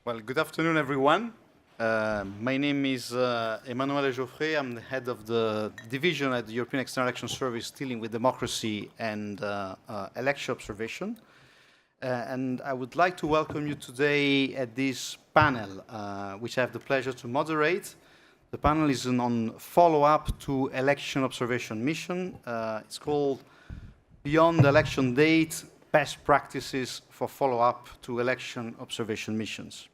Well, good afternoon, everyone. My name is Emmanuel Geoffrey. I'm the head of the division at the European External Action Service dealing with democracy and election observation. And I would like to welcome you today at this panel, which I have the pleasure to moderate. The panel is on follow-up to election observation mission. It's called Beyond the Election Date, Best Practices for Follow-up to Election Observation Missions.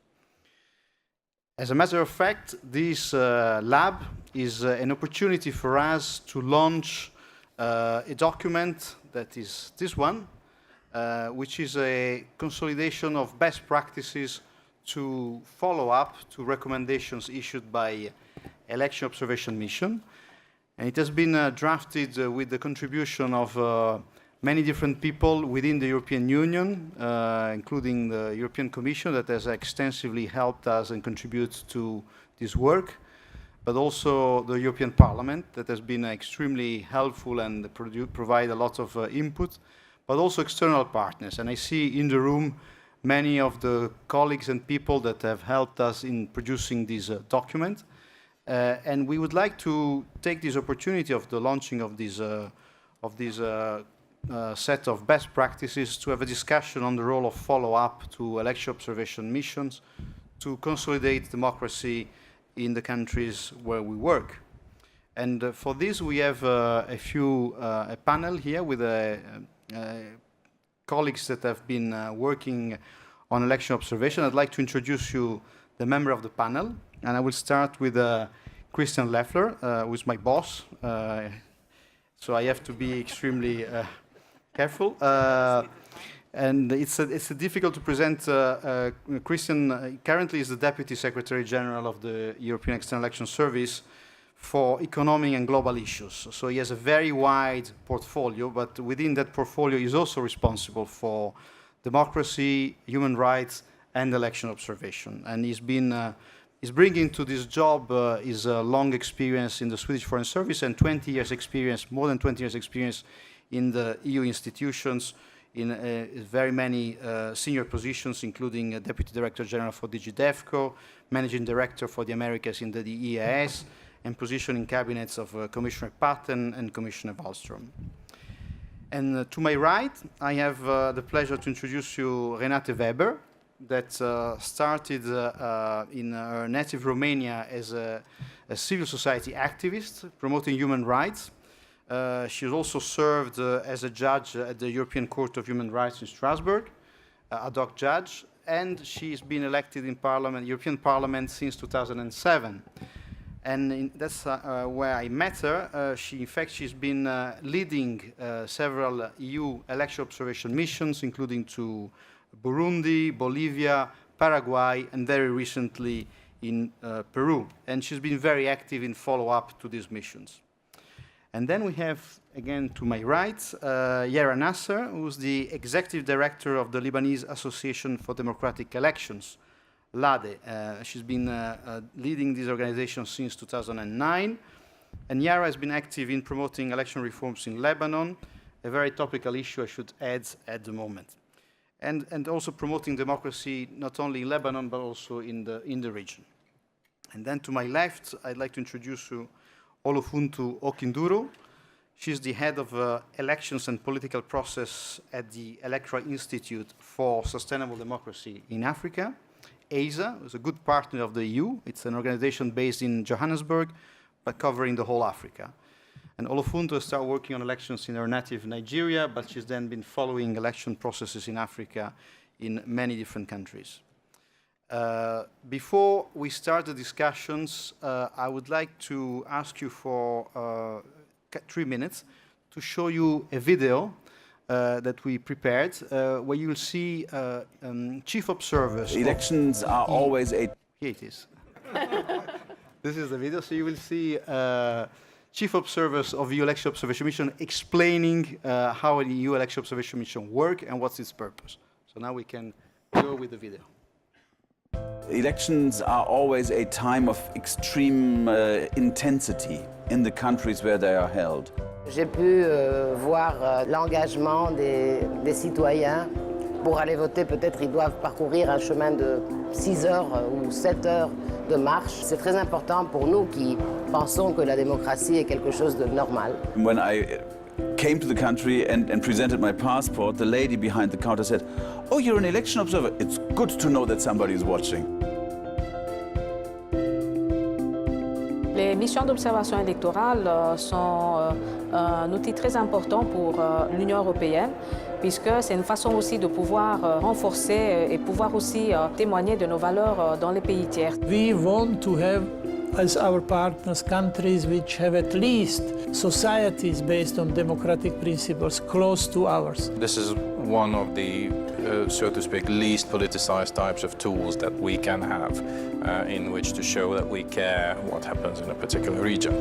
As a matter of fact, this lab is an opportunity for us to launch a document that is this one, which is a consolidation of best practices to follow up to recommendations issued by Election Observation Mission. And it has been drafted with the contribution of many different people within the European Union, including the European Commission that has extensively helped us and contributed to this work, but also the European Parliament that has been extremely helpful and provide a lot of input, but also external partners. And I see in the room many of the colleagues and people that have helped us in producing this document. And we would like to take this opportunity of the launching of this set of best practices to have a discussion on the role of follow-up to election observation missions to consolidate democracy in the countries where we work. And for this, we have a panel here with colleagues that have been working on election observation. I'd like to introduce you the member of the panel, and I will start with Christian Leffler, who is my boss. So I have to be extremely careful. And it's difficult to present. Christian currently is the Deputy Secretary General of the European External Action Service for economic and global issues. So he has a very wide portfolio, but within that portfolio he's also responsible for democracy, human rights, and election observation. And he's bringing to this job his long experience in the Swedish Foreign Service and 20 years experience, more than 20 years experience in the EU institutions in very many senior positions, including Deputy Director General for DG DEFCO, Managing Director for the Americas in the EAS, and position in cabinets of Commissioner Patten and Commissioner Wallström. And to my right, I have the pleasure to introduce you Renate Weber, that started in her native Romania as a civil society activist promoting human rights. She has also served as a judge at the European Court of Human Rights in Strasbourg, ad hoc judge, and she's been elected in Parliament, European Parliament since 2007. And that's where I met her. In fact, she's been leading several EU election observation missions, including to Burundi, Bolivia, Paraguay, and very recently in Peru. And she's been very active in follow-up to these missions. And then we have, again, to my right, Yara Nasser, who's the Executive Director of the Lebanese Association for Democratic Elections, LADE. She's been leading this organization since 2009. And Yara has been active in promoting election reforms in Lebanon, a very topical issue, I should add, at the moment. And also promoting democracy not only in Lebanon, but also in the region. And then to my left, I'd like to introduce you Olofuntu Okinduro. She's the head of elections and political process at the Electoral Institute for Sustainable Democracy in Africa. ESA is a good partner of the EU. It's an organization based in Johannesburg, but covering the whole Africa. And Olofuntu started working on elections in her native Nigeria, but she's then been following election processes in Africa in many different countries. Before we start the discussions, I would like to ask you for 3 minutes to show you a video that we prepared, where you will see chief observers. Elections are always a... Here it is. This is the video. So you will see chief observers of the EU Election Observation Mission explaining how the EU Election Observation Mission works and what's its purpose. So now we can go with the video. Elections are always a time of extreme intensity in the countries where they are held. J'ai pu voir l'engagement des citoyens. Pour aller voter, peut-être ils doivent parcourir un chemin de 6 heures ou 7 heures de marche. C'est très important pour nous qui pensons que la démocratie est quelque chose de normal. When I came to the country and presented my passport, the lady behind the counter said, "Oh, you're an election observer. It's good to know that somebody is watching." Les missions d'observation électorale sont un outil très important pour l'Union européenne, puisque c'est une façon aussi de pouvoir renforcer et pouvoir aussi témoigner de nos valeurs dans les pays tiers. We want to have as our partners countries which have at least societies based on democratic principles close to ours. This is one of the, so to speak, least politicized types of tools that we can have in which to show that we care what happens in a particular region.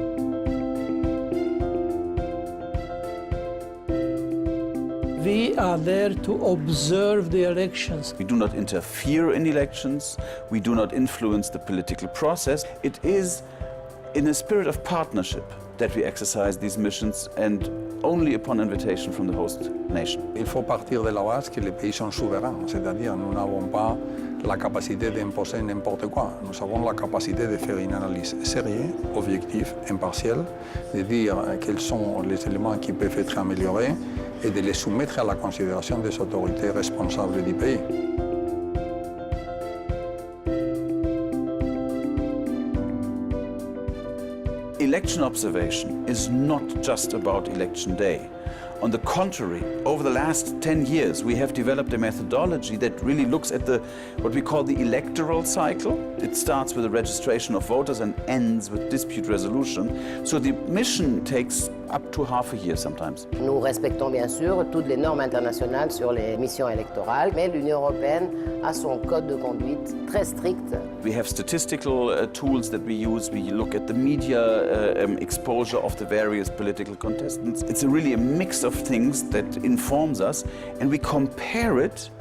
We are there to observe the elections. We do not interfere in elections. We do not influence the political process. It is in a spirit of partnership that we exercise these missions, and only upon invitation from the host nation. Il faut partir de la base que les pays sont souverains, c'est-à-dire nous n'avons pas la capacité d'imposer n'importe quoi. Nous avons la capacité de faire une analyse sérieuse, objective, impartielle, de dire quels sont les éléments qui peuvent être améliorés et de les soumettre à la considération des autorités responsables du pays. Election observation is not just about election day. On the contrary, over the last 10 years, we have developed a methodology that really looks at what we call the electoral cycle. It starts with the registration of voters and ends with dispute resolution. So the mission takes up to half a year sometimes. Nous respectons bien sûr toutes les normes internationales sur les missions électorales, mais l'Union européenne a son code de conduite très strict. We have statistical tools that we use. We look at the media exposure of the various political contestants. It's really a mix of things that informs us, and we compare it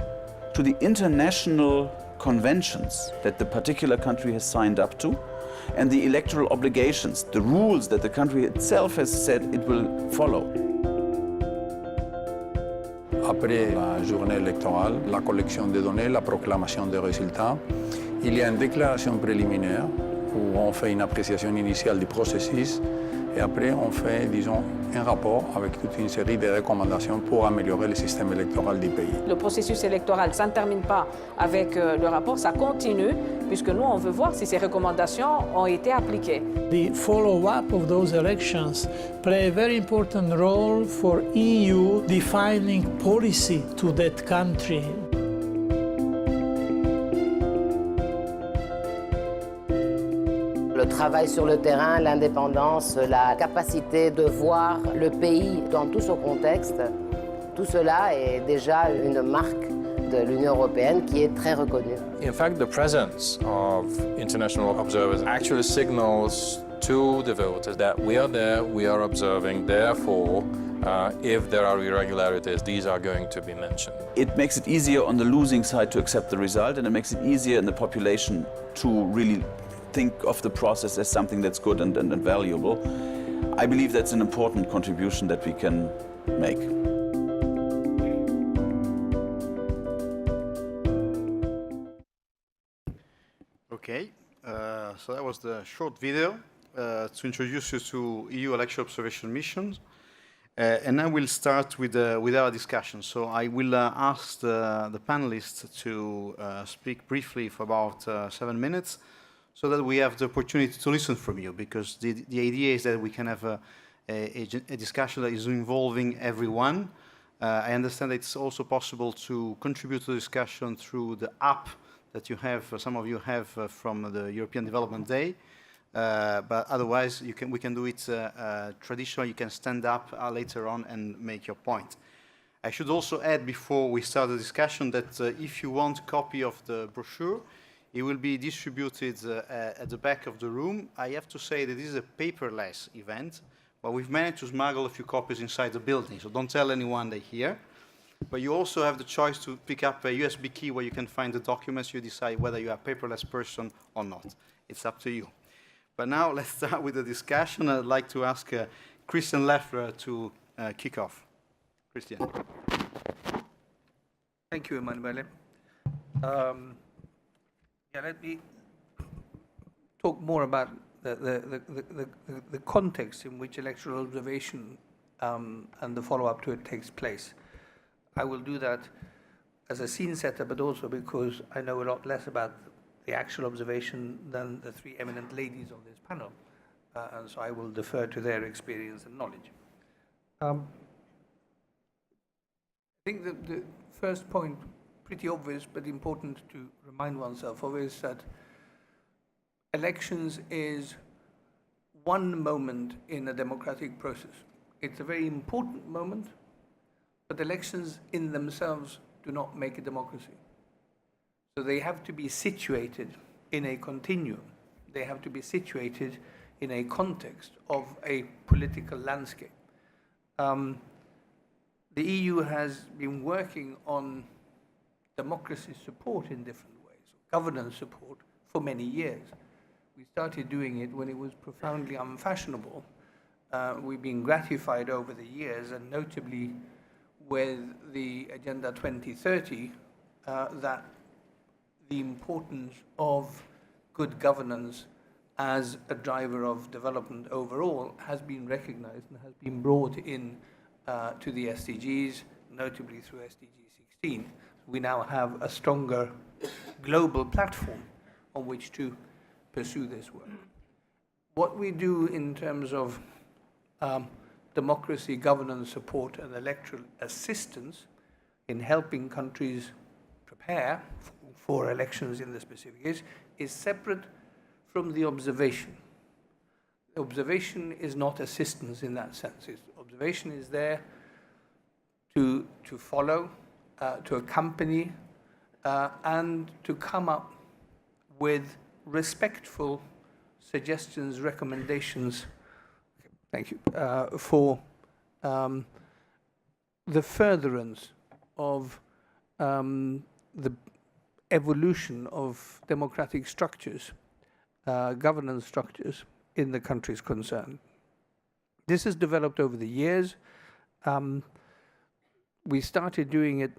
to the international conventions that the particular country has signed up to, and the electoral obligations, the rules that the country itself has said it will follow. Après la journée électorale, la collection des données, la proclamation des résultats, il y a une déclaration préliminaire où on fait une appréciation initiale du processus et après on fait, disons, un rapport avec toute une série de recommandations pour améliorer le système électoral du pays. Le processus électoral, ça ne termine pas avec le rapport, ça continue, puisque nous, on veut voir si ces recommandations ont été appliquées. The follow-up of those elections play a very important role for EU defining policy to that country. Le travail sur le terrain, l'indépendance, la capacité de voir le pays dans tout son contexte, tout cela est déjà une marque de l'Union européenne qui est très reconnue. In fact, the presence of international observers actually signals to the voters that we are there, we are observing, therefore, if there are irregularities, these are going to be mentioned. It makes it easier on the losing side to accept the result, and it makes it easier in the population to really think of the process as something that's good and valuable. I believe that's an important contribution that we can make. Okay, so that was the short video to introduce you to EU election observation missions. And now we'll start with our discussion. So I will ask the panelists to speak briefly for about 7 minutes, so that we have the opportunity to listen from you, because the idea is that we can have a discussion that is involving everyone. I understand it's also possible to contribute to the discussion through the app that you have, some of you have from the European Development Day. But otherwise, we can do it traditionally. You can stand up later on and make your point. I should also add, before we start the discussion, that if you want a copy of the brochure, it will be distributed at the back of the room. I have to say that this is a paperless event, but we've managed to smuggle a few copies inside the building, so don't tell anyone they're here. But you also have the choice to pick up a USB key where you can find the documents. You decide whether you're a paperless person or not. It's up to you. But now let's start with the discussion. I'd like to ask Christian Leffler to kick off. Christian. Thank you, Emanuele. Let me talk more about the context in which electoral observation and the follow-up to it takes place. I will do that as a scene setter, but also because I know a lot less about the actual observation than the three eminent ladies of this panel, and so I will defer to their experience and knowledge. I think the first point, pretty obvious but important to remind oneself of, is that elections is one moment in a democratic process. It's a very important moment, but elections in themselves do not make a democracy. So they have to be situated in a continuum. They have to be situated in a context of a political landscape. The EU has been working on democracy support in different ways, governance support, for many years. We started doing it when it was profoundly unfashionable. We've been gratified over the years, and notably with the Agenda 2030, that the importance of good governance as a driver of development overall has been recognized and has been brought in to the SDGs, notably through SDG 16. We now have a stronger global platform on which to pursue this work. What we do in terms of democracy, governance support, and electoral assistance in helping countries prepare for elections in the specific is separate from the observation. The observation is not assistance in that sense. Observation is there to follow, to accompany, and to come up with respectful suggestions, recommendations, thank you, for the furtherance of the evolution of democratic structures, governance structures in the countries concerned. This has developed over the years. We started doing it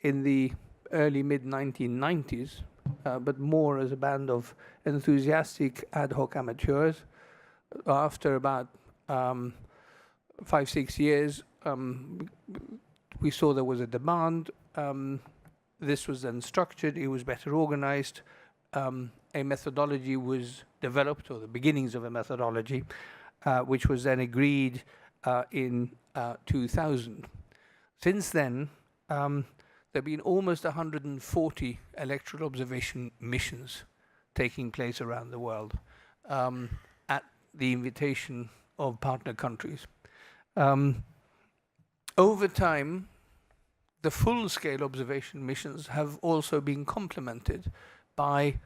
in the early mid-1990s, but more as a band of enthusiastic ad hoc amateurs. After about 5-6 years, we saw there was a demand. This was then structured, it was better organized. A methodology was developed, or the beginnings of a methodology, which was then agreed in 2000. Since then, there have been almost 140 electoral observation missions taking place around the world at the invitation of partner countries. Over time, the full-scale observation missions have also been complemented by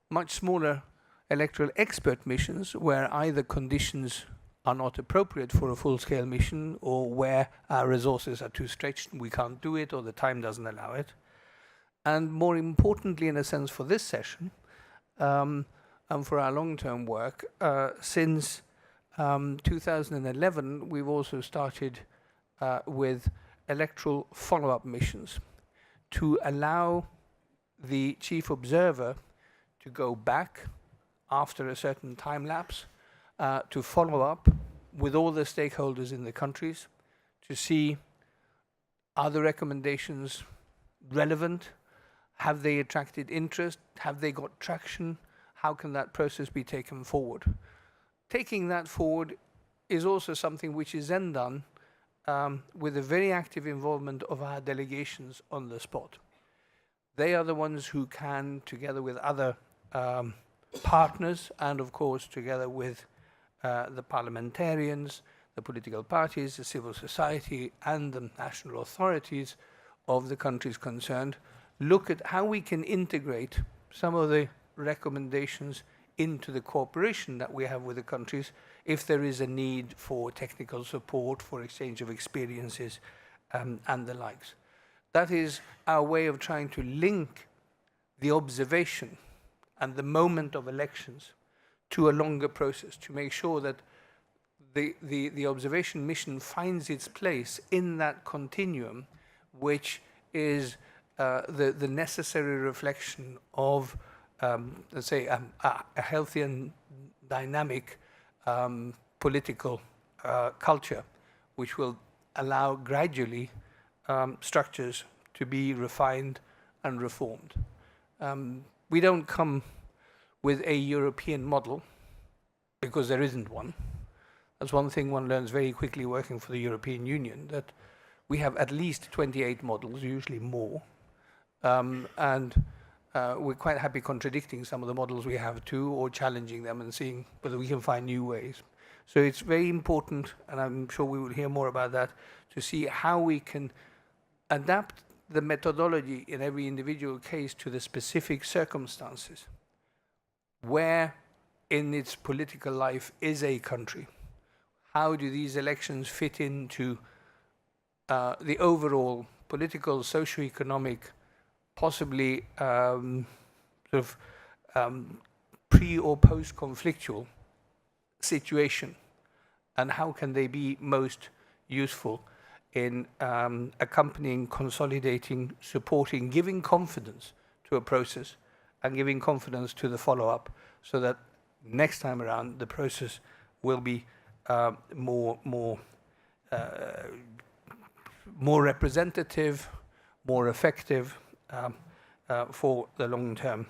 much smaller electoral expert missions, where either conditions are not appropriate for a full-scale mission, or where our resources are too stretched and we can't do it, or the time doesn't allow it. And more importantly, in a sense, for this session, and for our long-term work, since 2011, we've also started with electoral follow-up missions to allow the chief observer to go back after a certain time lapse to follow up with all the stakeholders in the countries to see, are the recommendations relevant? Have they attracted interest? Have they got traction? How can that process be taken forward? Taking that forward is also something which is then done with a very active involvement of our delegations on the spot. They are the ones who can, together with other partners, and of course together with the parliamentarians, the political parties, the civil society, and the national authorities of the countries concerned, look at how we can integrate some of the recommendations into the cooperation that we have with the countries, if there is a need for technical support, for exchange of experiences, and the likes. That is our way of trying to link the observation and the moment of elections to a longer process, to make sure that the observation mission finds its place in that continuum, which is the necessary reflection of, let's say, a healthy and dynamic political culture, which will allow gradually structures to be refined and reformed. We don't come with a European model, because there isn't one. That's one thing one learns very quickly working for the European Union, that we have at least 28 models, usually more, and we're quite happy contradicting some of the models we have too, or challenging them and seeing whether we can find new ways. So it's very important, and I'm sure we will hear more about that, to see how we can adapt the methodology in every individual case to the specific circumstances. Where in its political life is a country? How do these elections fit into the overall political, socio-economic, possibly pre- or post-conflictual situation? And how can they be most useful in accompanying, consolidating, supporting, giving confidence to a process and giving confidence to the follow-up, so that next time around the process will be more representative, more effective for the long-term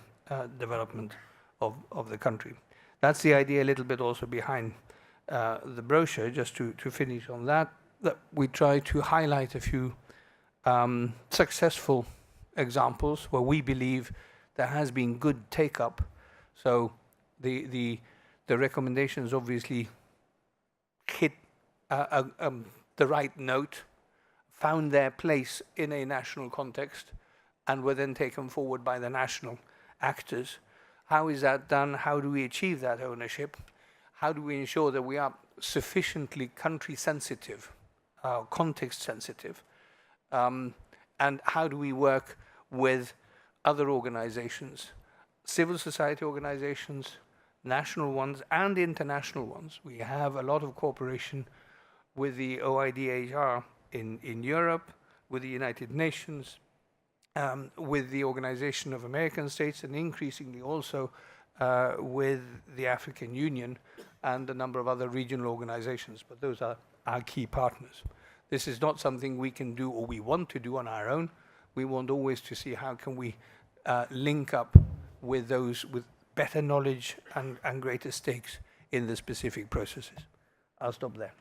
development of the country. That's the idea a little bit also behind the brochure. Just to finish on that we try to highlight a few successful examples where we believe there has been good take-up. So the recommendations obviously hit the right note, found their place in a national context, and were then taken forward by the national actors. How is that done? How do we achieve that ownership? How do we ensure that we are sufficiently country sensitive, context sensitive? And how do we work with other organizations, civil society organizations, national ones and international ones? We have a lot of cooperation with the OIDHR in Europe, with the United Nations, with the Organization of American States, and increasingly also with the African Union and a number of other regional organizations. But those are our key partners. This is not something we can do or we want to do on our own. We want always to see how can we link up with those with better knowledge and greater stakes in the specific processes. I'll stop there.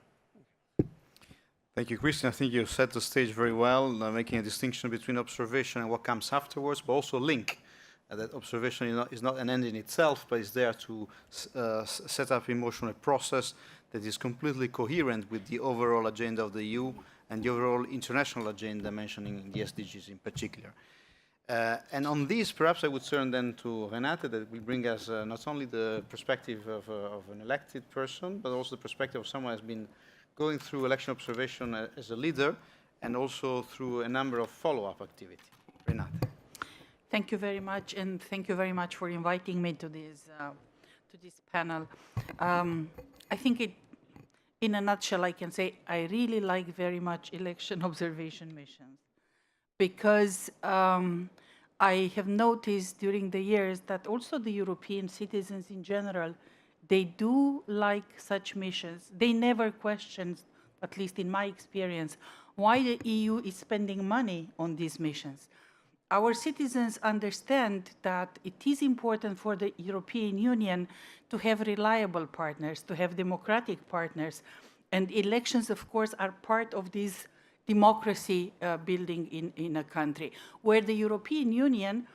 Thank you, Christian. I think you set the stage very well, making a distinction between observation and what comes afterwards, but also link. That observation is not an end in itself, but is there to set up emotional process that is completely coherent with the overall agenda of the EU and the overall international agenda, mentioning the SDGs in particular. And on this, perhaps I would turn then to Renate, that will bring us not only the perspective of an elected person, but also the perspective of someone who has been going through election observation as a leader, and also through a number of follow-up activity. Renate. Thank you very much, and thank you very much for inviting me to this panel. I think in a nutshell, I can say I really like very much election observation missions, because I have noticed during the years that also the European citizens in general, they do like such missions. They never question, at least in my experience, why the EU is spending money on these missions. Our citizens understand that it is important for the European Union to have reliable partners, to have democratic partners. And elections, of course, are part of this democracy building in a country. Where the European Union,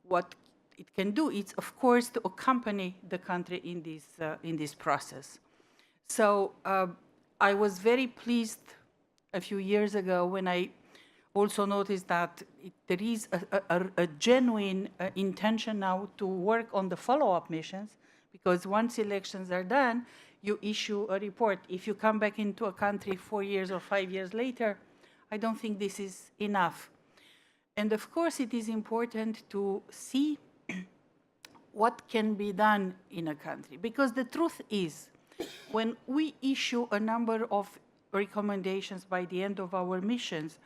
what it can do is, of course, to accompany the country in this process. So I was very pleased a few years ago when I also noticed that there is a genuine intention now to work on the follow-up missions, because once elections are done, you issue a report. If you come back into a country 4 years or 5 years later, I don't think this is enough. And of course, it is important to see what can be done in a country, because the truth is when we issue a number of recommendations by the end of our missions,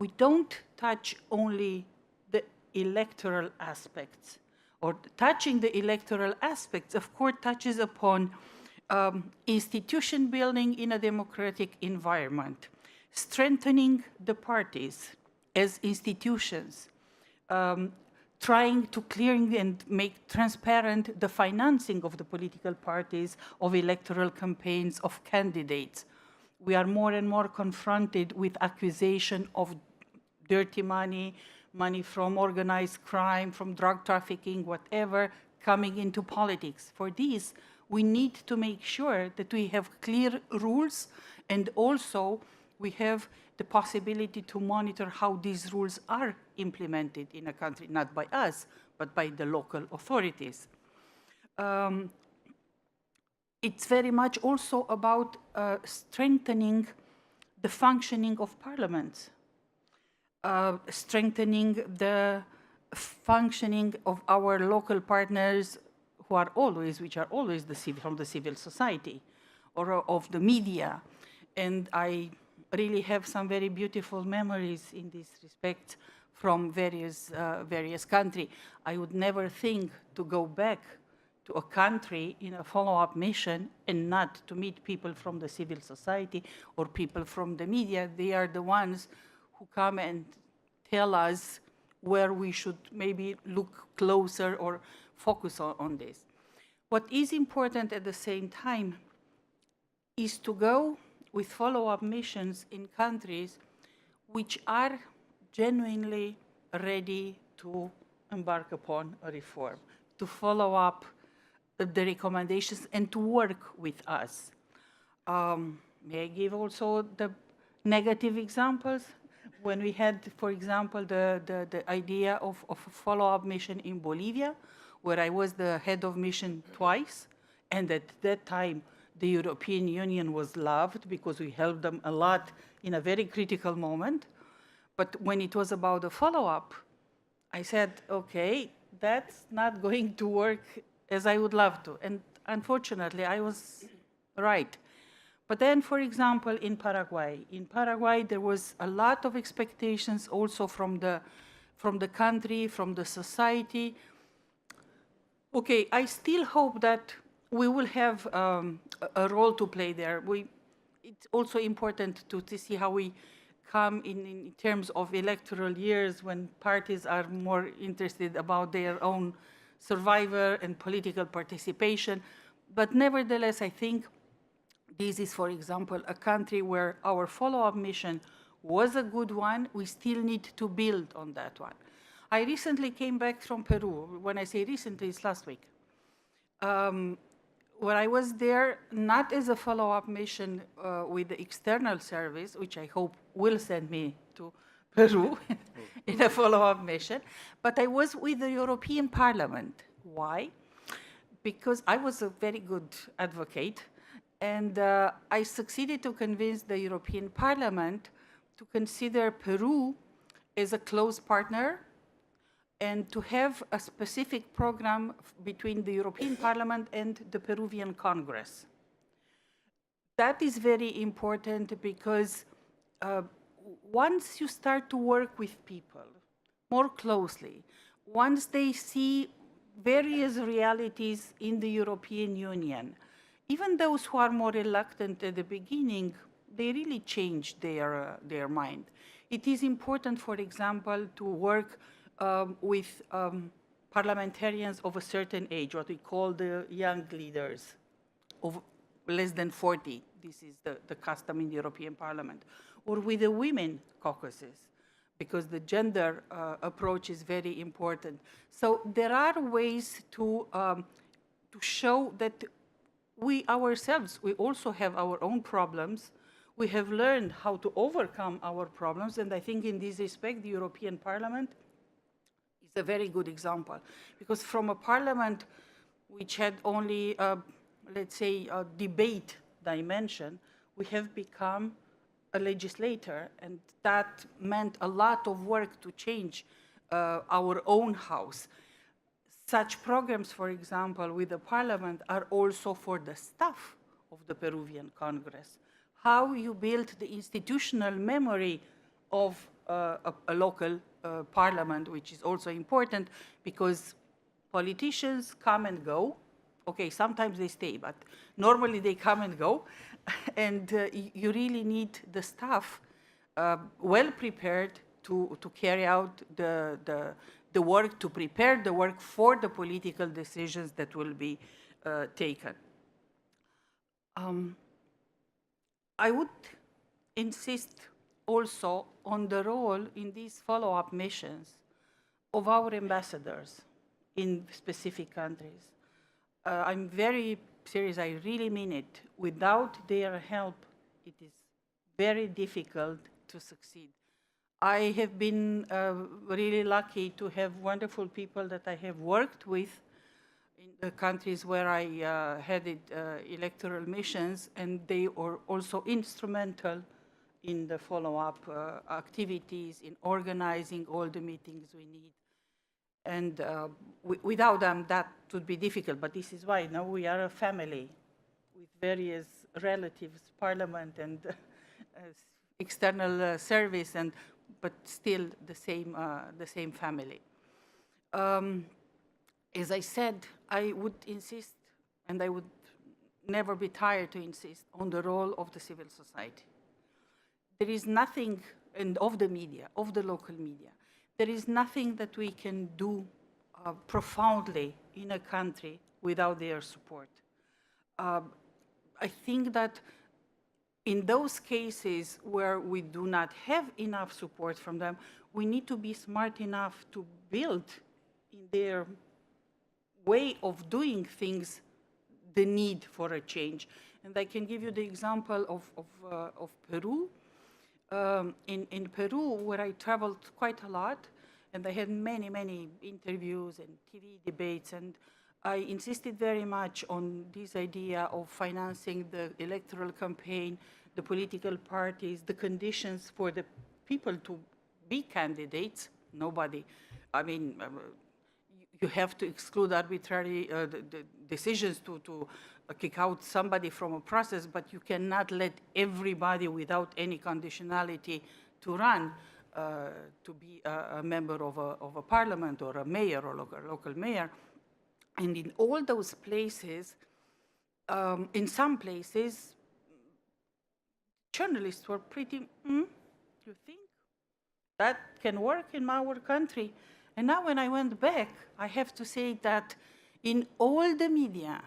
we don't touch only the electoral aspects, or touching the electoral aspects, of course, touches upon institution building in a democratic environment, strengthening the parties as institutions, trying to clear and make transparent the financing of the political parties, of electoral campaigns, of candidates. We are more and more confronted with accusation of dirty money, money from organized crime, from drug trafficking, whatever, coming into politics. For this, we need to make sure that we have clear rules, and also we have the possibility to monitor how these rules are implemented in a country, not by us, but by the local authorities. It's very much also about strengthening the functioning of parliaments, strengthening the functioning of our local partners which are always from the civil society or of the media. And I really have some very beautiful memories in this respect from various countries. I would never think to go back to a country in a follow-up mission and not to meet people from the civil society or people from the media. They are the ones who come and tell us where we should maybe look closer or focus on this. What is important at the same time is to go with follow-up missions in countries which are genuinely ready to embark upon a reform, to follow up the recommendations and to work with us. May I give also the negative examples? When we had, for example, the idea of a follow-up mission in Bolivia, where I was the head of mission twice, and at that time, the European Union was loved because we helped them a lot in a very critical moment. But when it was about a follow-up, I said, okay, that's not going to work as I would love to. And unfortunately, I was right. But then, for example, in Paraguay, there was a lot of expectations also from the country, from the society. Okay, I still hope that we will have a role to play there. It's also important to see how we come in terms of electoral years when parties are more interested about their own survival and political participation. But nevertheless, I think this is, for example, a country where our follow-up mission was a good one. We still need to build on that one. I recently came back from Peru. When I say recently, it's last week. Where I was there, not as a follow-up mission with the external service, which I hope will send me to Peru in a follow-up mission, but I was with the European Parliament. Why? Because I was a very good advocate, and I succeeded to convince the European Parliament to consider Peru as a close partner and to have a specific program between the European Parliament and the Peruvian Congress. That is very important because once you start to work with people more closely, once they see various realities in the European Union, even those who are more reluctant at the beginning, they really change their mind. It is important, for example, to work with parliamentarians of a certain age, what we call the young leaders, of less than 40. This is the custom in the European Parliament. Or with the women caucuses, because the gender approach is very important. So there are ways to show that we ourselves, we also have our own problems. We have learned how to overcome our problems, and I think in this respect, the European Parliament is a very good example. Because from a parliament which had only, let's say, a debate dimension, we have become a legislator, and that meant a lot of work to change our own house. Such programs, for example, with the parliament are also for the staff of the Peruvian Congress. How you build the institutional memory of a local parliament, which is also important because politicians come and go. Okay, sometimes they stay, but normally they come and go. And you really need the staff well prepared to carry out the work, to prepare the work for the political decisions that will be taken. I would insist also on the role in these follow-up missions of our ambassadors in specific countries. I'm very serious, I really mean it. Without their help, it is very difficult to succeed. I have been really lucky to have wonderful people that I have worked with in the countries where I headed electoral missions, and they were also instrumental in the follow-up activities, in organizing all the meetings we need. And without them, that would be difficult, but this is why now we are a family with various relatives, parliament and external service, but still the same family. As I said, I would insist, and I would never be tired to insist on the role of the civil society. There is nothing, and of the media, of the local media, there is nothing that we can do profoundly in a country without their support. I think that in those cases where we do not have enough support from them, we need to be smart enough to build in their way of doing things the need for a change. And I can give you the example of Peru. In Peru, where I traveled quite a lot, and I had many interviews and TV debates, and I insisted very much on this idea of financing the electoral campaign, the political parties, the conditions for the people to be candidates. Nobody, I mean, you have to exclude arbitrary the decisions to kick out somebody from a process, but you cannot let everybody without any conditionality to run to be a member of a parliament or a mayor or local mayor. And in all those places, in some places, journalists were pretty, you think that can work in our country? And now when I went back, I have to say that in all the media,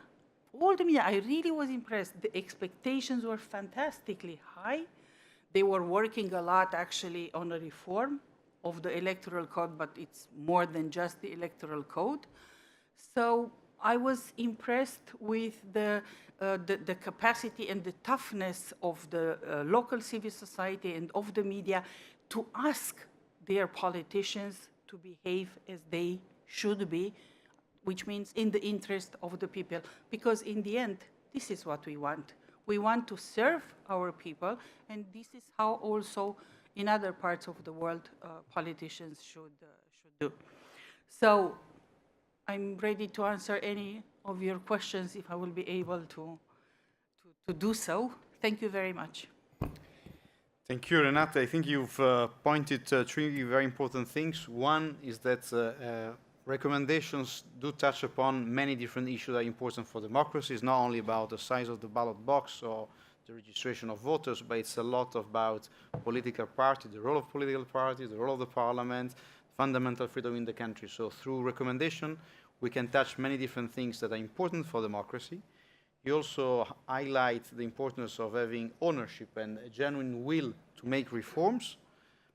I really was impressed. The expectations were fantastically high. They were working a lot, actually, on a reform of the electoral code, but it's more than just the electoral code. So I was impressed with the capacity and the toughness of the local civil society and of the media to ask their politicians to behave as they should be, which means in the interest of the people. Because in the end, this is what we want. We want to serve our people, and this is how also in other parts of the world politicians should do. So I'm ready to answer any of your questions if I will be able to do so. Thank you very much. Thank you, Renata. I think you've pointed three very important things. One is that recommendations do touch upon many different issues that are important for democracy. It's not only about the size of the ballot box or the registration of voters, but it's a lot about political parties, the role of political parties, the role of the parliament, fundamental freedom in the country. So through recommendation, we can touch many different things that are important for democracy. You also highlight the importance of having ownership and a genuine will to make reforms,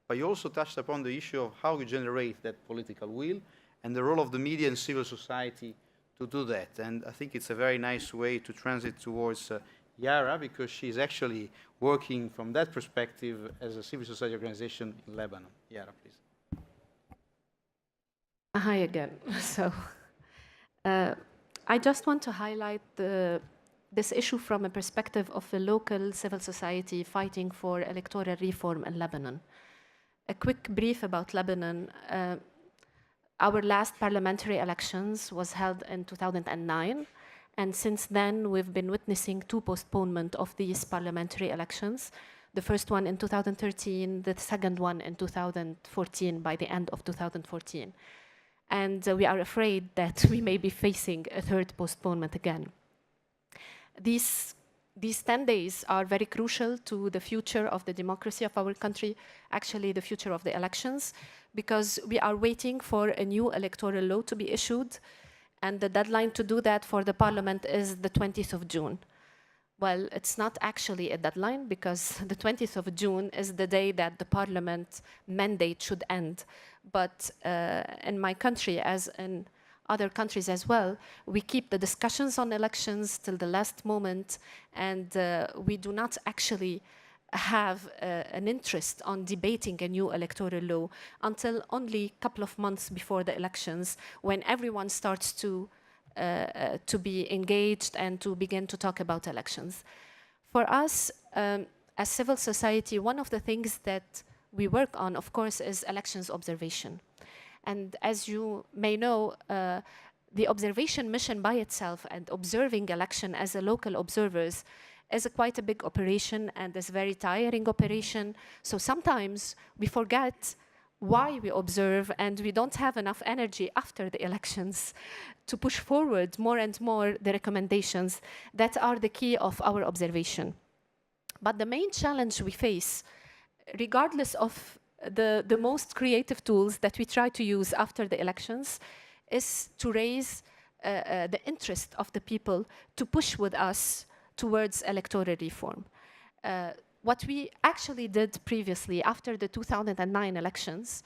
but you also touched upon the issue of how you generate that political will and the role of the media and civil society to do that. And I think it's a very nice way to transit towards Yara, because she's actually working from that perspective as a civil society organization in Lebanon. Yara, please. Hi again. So I just want to highlight this issue from a perspective of a local civil society fighting for electoral reform in Lebanon. A quick brief about Lebanon. Our last parliamentary elections was held in 2009, And since then, we've been witnessing 2 postponements of these parliamentary elections. The first one in 2013, the second one in 2014, by the end of 2014. And we are afraid that we may be facing a 3rd postponement again. These 10 days are very crucial to the future of the democracy of our country, actually the future of the elections, because we are waiting for a new electoral law to be issued, and the deadline to do that for the parliament is the 20th of June. Well, it's not actually a deadline, because the 20th of June is the day that the parliament mandate should end. But in my country, as in other countries as well, we keep the discussions on elections till the last moment, and we do not actually have an interest on debating a new electoral law until only a couple of months before the elections, when everyone starts to be engaged and to begin to talk about elections. For us, as civil society, one of the things that we work on, of course, is elections observation. And as you may know, the observation mission by itself and observing election as a local observers is quite a big operation and is a very tiring operation. So sometimes we forget why we observe, and we don't have enough energy after the elections to push forward more and more the recommendations that are the key of our observation. But the main challenge we face, regardless of the most creative tools that we try to use after the elections, is to raise the interest of the people to push with us towards electoral reform. What we actually did previously, after the 2009 elections,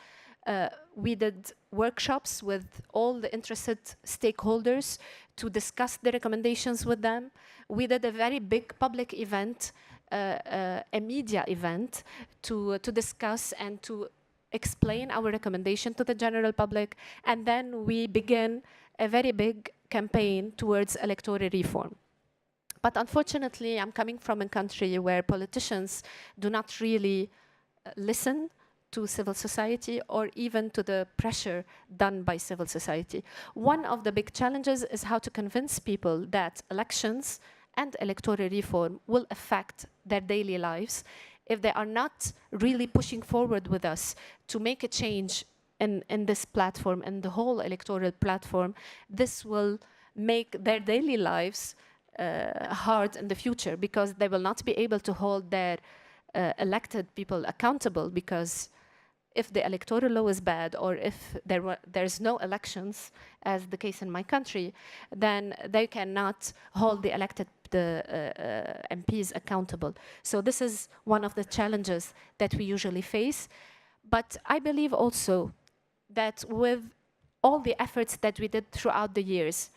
we did workshops with all the interested stakeholders to discuss the recommendations with them. We did a very big public event, a media event, to discuss and to explain our recommendation to the general public. And then we began a very big campaign towards electoral reform. But unfortunately, I'm coming from a country where politicians do not really listen to civil society or even to the pressure done by civil society. One of the big challenges is how to convince people that elections and electoral reform will affect their daily lives if they are not really pushing forward with us to make a change in this platform, in the whole electoral platform. This will make their daily lives hard in the future, because they will not be able to hold their elected people accountable, because if the electoral law is bad, or if there's no elections, as the case in my country, then they cannot hold the elected MPs accountable. So this is one of the challenges that we usually face. But I believe also that with all the efforts that we did throughout the years,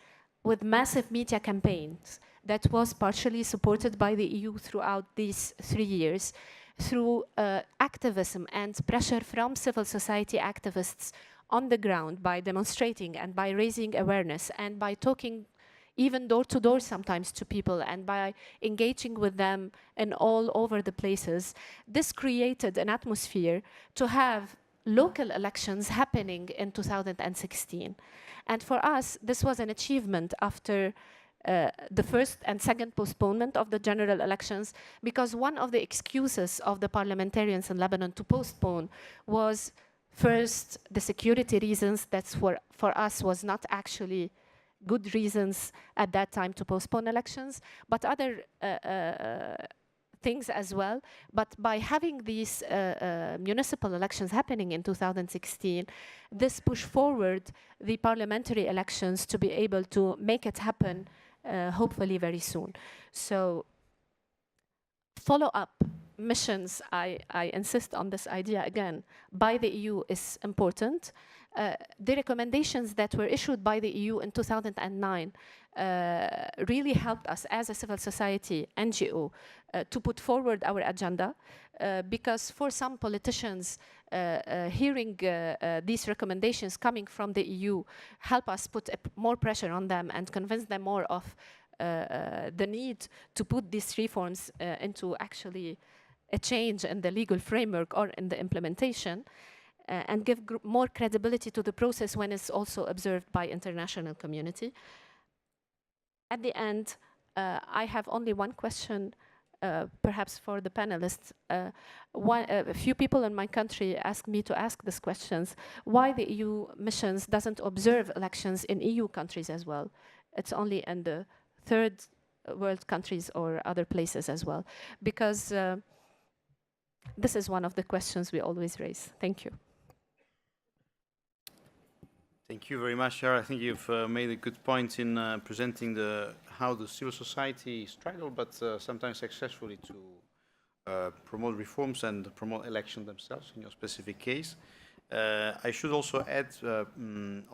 with massive media campaigns that was partially supported by the EU throughout these 3 years, through activism and pressure from civil society activists on the ground, by demonstrating and by raising awareness and by talking even door to door sometimes to people and by engaging with them in all over the places, this created an atmosphere to have local elections happening in 2016. And for us, this was an achievement after the first and second postponement of the general elections, because one of the excuses of the parliamentarians in Lebanon to postpone was, first, the security reasons. That's for us was not actually good reasons at that time to postpone elections, but other things as well. But by having these municipal elections happening in 2016, this pushed forward the parliamentary elections to be able to make it happen hopefully very soon. So follow-up missions, I insist on this idea again, by the EU is important. The recommendations that were issued by the EU in 2009 really helped us as a civil society NGO to put forward our agenda, because for some politicians, hearing these recommendations coming from the EU help us put more pressure on them and convince them more of the need to put these reforms into actually a change in the legal framework or in the implementation, and give more credibility to the process when it's also observed by international community. at the end, I have only one question, perhaps for the panelists. A few people in my country asked me to ask these questions. Why the EU missions doesn't observe elections in EU countries as well? It's only in the third world countries or other places as well. Because this is one of the questions we always raise. Thank you. Thank you very much, Shara. I think you've made a good point in presenting how the civil society struggle, but sometimes successfully, to promote reforms and promote elections themselves in your specific case. I should also add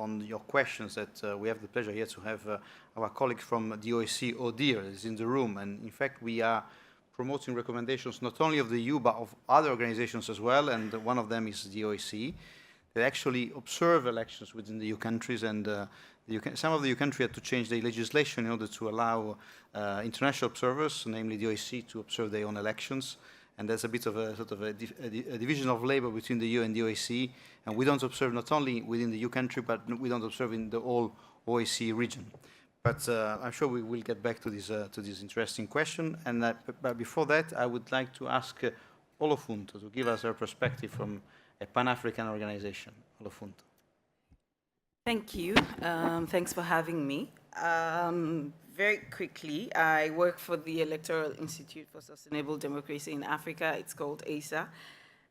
on your questions that we have the pleasure here to have our colleague from the OSCE, Odir, is in the room. And in fact, we are promoting recommendations not only of the EU, but of other organizations as well. And one of them is the OSCE. They actually observe elections within the EU countries, and some of the EU countries had to change their legislation in order to allow international observers, namely the OSCE, to observe their own elections. And there's a bit of a sort of a division of labor between the EU and the OSCE, and we don't observe not only within the EU country, but we don't observe in the whole OSCE region. But I'm sure we will get back to this interesting question. And but before that, I would like to ask Olofunto to give us her perspective from a Pan-African organization. Olofunto. Thank you. Thanks for having me. Very quickly, I work for the Electoral Institute for Sustainable Democracy in Africa. It's called ASA.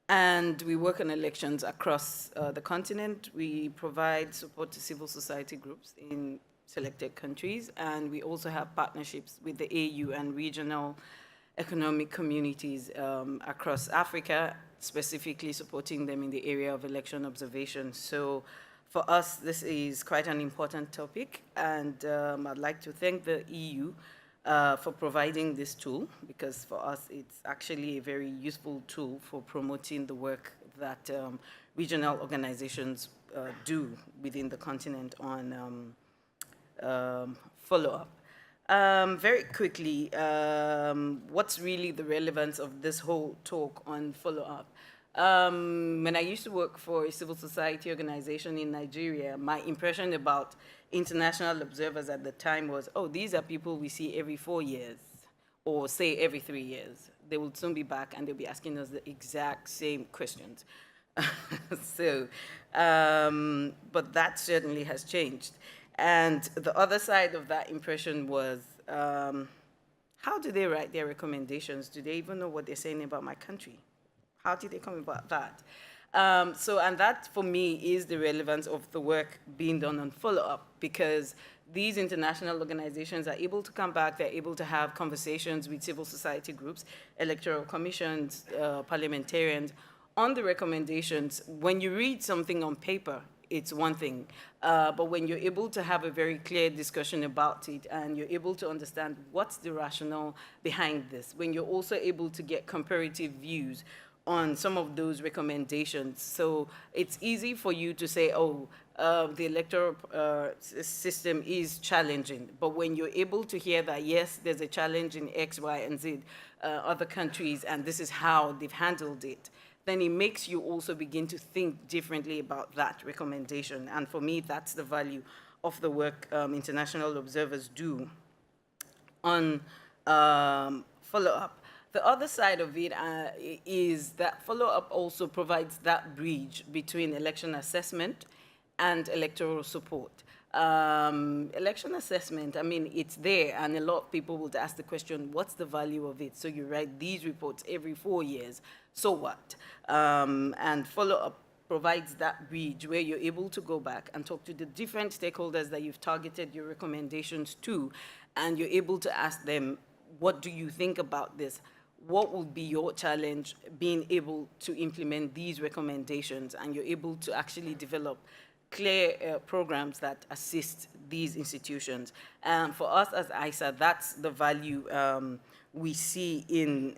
And we work on elections across the continent. We provide support to civil society groups in selected countries. And we also have partnerships with the AU and regional economic communities across Africa, specifically supporting them in the area of election observation. So for us, this is quite an important topic, and I'd like to thank the EU for providing this tool, because for us, it's actually a very useful tool for promoting the work that regional organizations do within the continent on follow-up. Very quickly, what's really the relevance of this whole talk on follow-up? When I used to work for a civil society organization in Nigeria, my impression about international observers at the time was, oh, these are people we see every 4 years, or say every 3 years. They will soon be back and they'll be asking us the exact same questions. So, but that certainly has changed. And the other side of that impression was, how do they write their recommendations? Do they even know what they're saying about my country? How did they come about that? And that, for me, is the relevance of the work being done on follow-up, because these international organizations are able to come back, they're able to have conversations with civil society groups, electoral commissions, parliamentarians, on the recommendations. When you read something on paper, it's one thing, but when you're able to have a very clear discussion about it, and you're able to understand what's the rationale behind this, when you're also able to get comparative views on some of those recommendations. So it's easy for you to say, oh, the electoral system is challenging. But when you're able to hear that, yes, there's a challenge in X, Y, and Z other countries, and this is how they've handled it, then it makes you also begin to think differently about that recommendation. And for me, that's the value of the work international observers do on follow-up. The other side of it is that follow-up also provides that bridge between election assessment and electoral support. Election assessment, I mean, it's there, and a lot of people would ask the question, what's the value of it? So you write these reports every 4 years, so what? And follow-up provides that bridge where you're able to go back and talk to the different stakeholders that you've targeted your recommendations to, and you're able to ask them, what do you think about this? What would be your challenge being able to implement these recommendations? And you're able to actually develop clear programs that assist these institutions. And for us as ISA, that's the value we see in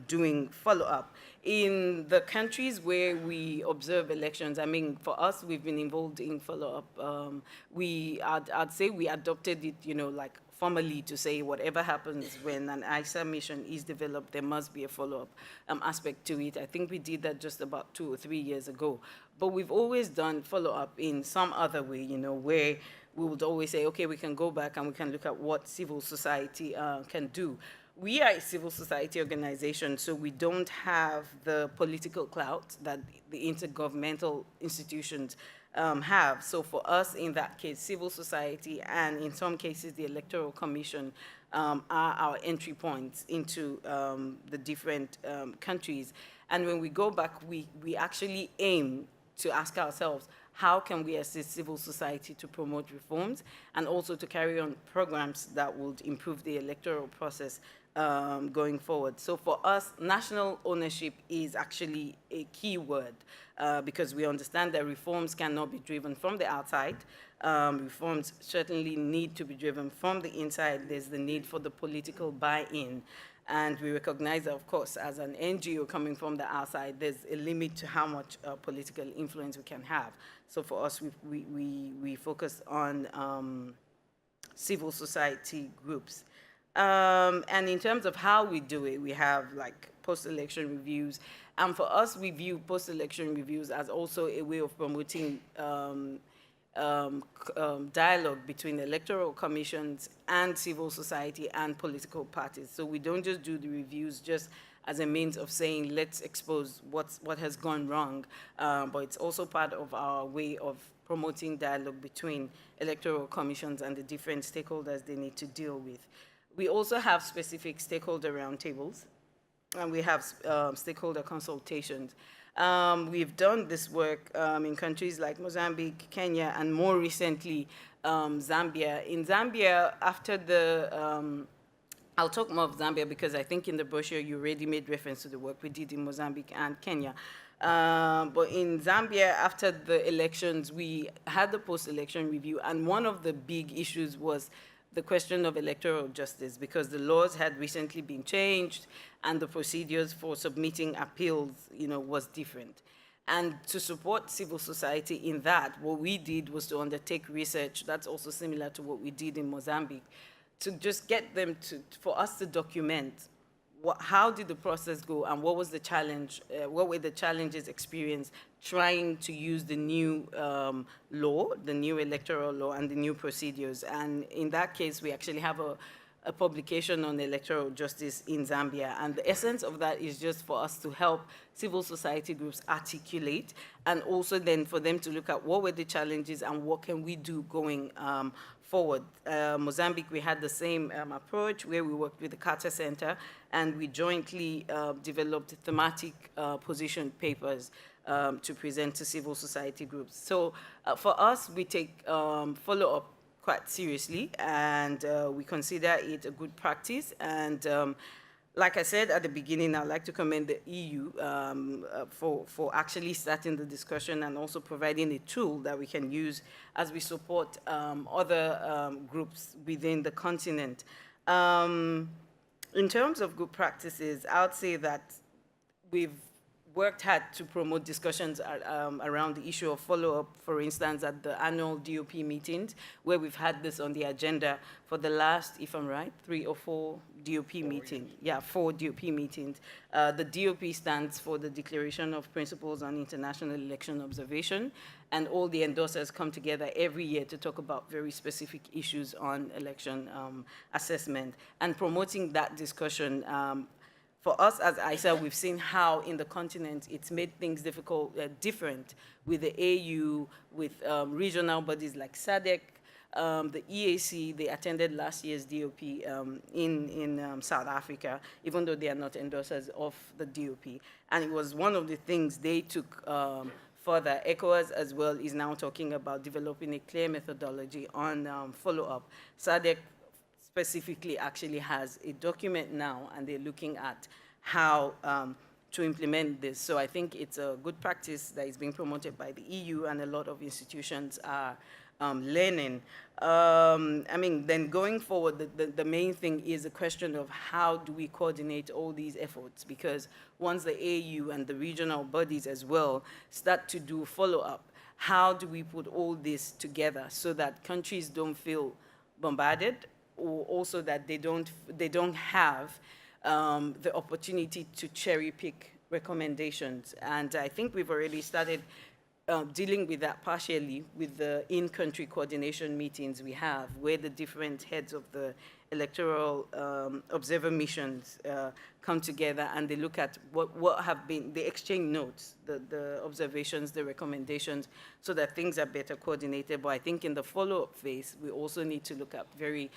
doing follow-up. In the countries where we observe elections, I mean, for us, we've been involved in follow-up. I'd say we adopted it, you know, like formally to say whatever happens when an ISA mission is developed, there must be a follow-up aspect to it. I think we did that just about 2 or 3 years ago. But we've always done follow-up in some other way, you know, where we would always say, okay, we can go back and we can look at what civil society can do. We are a civil society organization, so we don't have the political clout that the intergovernmental institutions have. So for us, in that case, civil society and in some cases the Electoral Commission are our entry points into the different countries. And when we go back, we actually aim to ask ourselves, how can we assist civil society to promote reforms and also to carry on programs that would improve the electoral process going forward. So for us, national ownership is actually a key word because we understand that reforms cannot be driven from the outside. Reforms certainly need to be driven from the inside. There's the need for the political buy-in. And we recognize that, of course, as an NGO coming from the outside, there's a limit to how much political influence we can have. So for us, we focus on civil society groups. And in terms of how we do it, we have like post-election reviews. And for us, we view post-election reviews as also a way of promoting dialogue between electoral commissions and civil society and political parties. So we don't just do the reviews just as a means of saying, let's expose what has gone wrong, but it's also part of our way of promoting dialogue between electoral commissions and the different stakeholders they need to deal with. We also have specific stakeholder roundtables, and we have stakeholder consultations. We've done this work in countries like Mozambique, Kenya, and more recently, Zambia. In Zambia, after the, I'll talk more of Zambia because I think in the brochure you already made reference to the work we did in Mozambique and Kenya. But in Zambia, after the elections, we had the post-election review, and one of the big issues was the question of electoral justice, because the laws had recently been changed and the procedures for submitting appeals, was different. And to support civil society in that, what we did was to undertake research that's also similar to what we did in Mozambique, to just get them for us to document how did the process go and what was the challenge, what were the challenges experienced trying to use the new law, the new electoral law and the new procedures. And in that case, we actually have a publication on electoral justice in Zambia. And the essence of that is just for us to help civil society groups articulate, and also then for them to look at what were the challenges and what can we do going forward. Mozambique, we had the same approach where we worked with the Carter Center and we jointly developed thematic position papers to present to civil society groups. So for us, we take follow-up quite seriously, and we consider it a good practice. And like I said at the beginning, I'd like to commend the EU for actually starting the discussion and also providing a tool that we can use as we support other groups within the continent. In terms of good practices, I would say that we've worked hard to promote discussions around the issue of follow-up, for instance, at the annual DOP meetings, where we've had this on the agenda for the last, if I'm right, 3 or 4 DOP meetings. Yeah, 4 DOP meetings. The DOP stands for the Declaration of Principles on International Election Observation, and all the endorsers come together every year to talk about very specific issues on election assessment. And promoting that discussion, for us as ISA, we've seen how in the continent it's made things different with the AU, with regional bodies like SADC, the EAC. They attended last year's DOP in South Africa, even though they are not endorsers of the DOP. And it was one of the things they took further. ECOWAS as well is now talking about developing a clear methodology on follow-up. SADC specifically actually has a document now, and they're looking at how to implement this. So I think it's a good practice that is being promoted by the EU, and a lot of institutions are learning. I mean, then going forward, the main thing is the question of how do we coordinate all these efforts? Because once the AU and the regional bodies as well start to do follow-up, how do we put all this together so that countries don't feel bombarded, or also that they don't have the opportunity to cherry pick recommendations? And I think we've already started dealing with that partially with the in-country coordination meetings we have, where the different heads of the electoral observer missions come together and they look at what have been, they exchange notes, the observations, the recommendations, so that things are better coordinated. But I think in the follow-up phase, we also need to look at very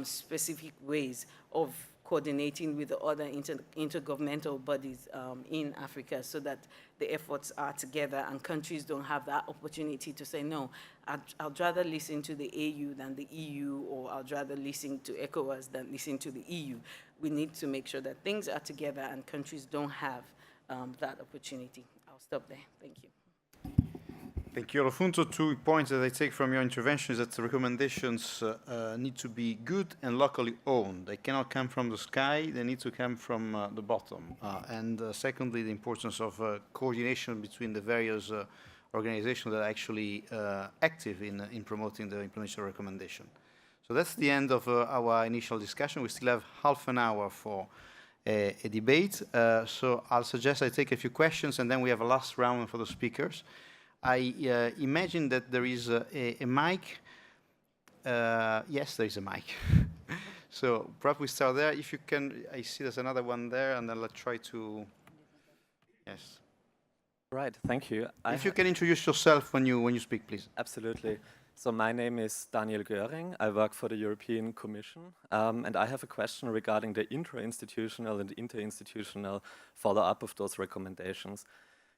specific ways of coordinating with the other intergovernmental bodies in Africa, so that the efforts are together and countries don't have that opportunity to say, no, I'd rather listen to the AU than the EU, or I'd rather listen to ECOWAS than listen to the EU. We need to make sure that things are together and countries don't have that opportunity. I'll stop there. Thank you. Thank you, Olofunto. 2 points that I take from your intervention is that the recommendations need to be good and locally owned. They cannot come from the sky, they need to come from the bottom. And secondly, the importance of coordination between the various organizations that are actually active in promoting the implementation recommendation. So that's the end of our initial discussion. We still have half an hour for a debate. So I'll suggest I take a few questions and then we have a last round for the speakers. I imagine that there is a mic. Yes, there is a mic. So perhaps we start there. If you can, I see there's another one there, and then let's try to, yes. Right, thank you. If you can introduce yourself when you speak, please. Absolutely. So my name is Daniel Göring. I work for the European Commission, and I have a question regarding the intra-institutional and interinstitutional follow-up of those recommendations.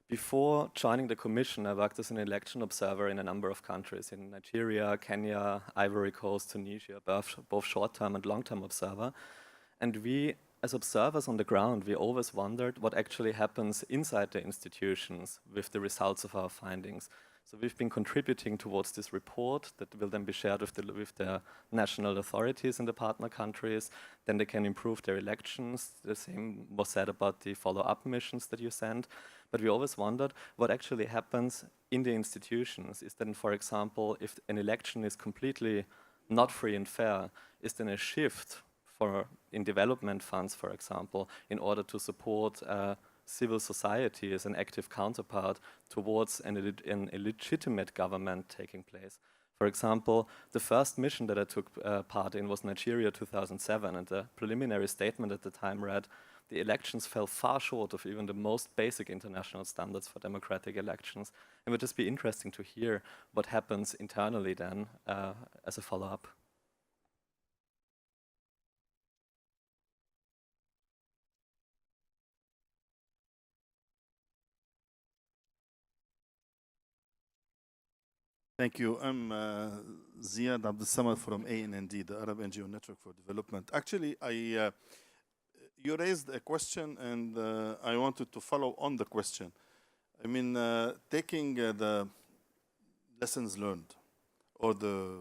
Before joining the Commission, I worked as an election observer in a number of countries, in Nigeria, Kenya, Ivory Coast, Tunisia, both short-term and long-term observer. And we, as observers on the ground, we always wondered what actually happens inside the institutions with the results of our findings. So we've been contributing towards this report that will then be shared with the national authorities in the partner countries. Then they can improve their elections. The same was said about the follow-up missions that you sent. But we always wondered what actually happens in the institutions. Is then, for example, if an election is completely not free and fair, is then a shift in development funds, for example, in order to support civil society as an active counterpart towards an illegitimate government taking place. For example, the first mission that I took part in was Nigeria 2007, and the preliminary statement at the time read, the elections fell far short of even the most basic international standards for democratic elections. It would just be interesting to hear what happens internally then as a follow-up. Thank you. I'm Ziad Abdel Samad from ANND, the Arab NGO Network for Development. Actually, you raised a question, and I wanted to follow on the question. I mean, taking the lessons learned or the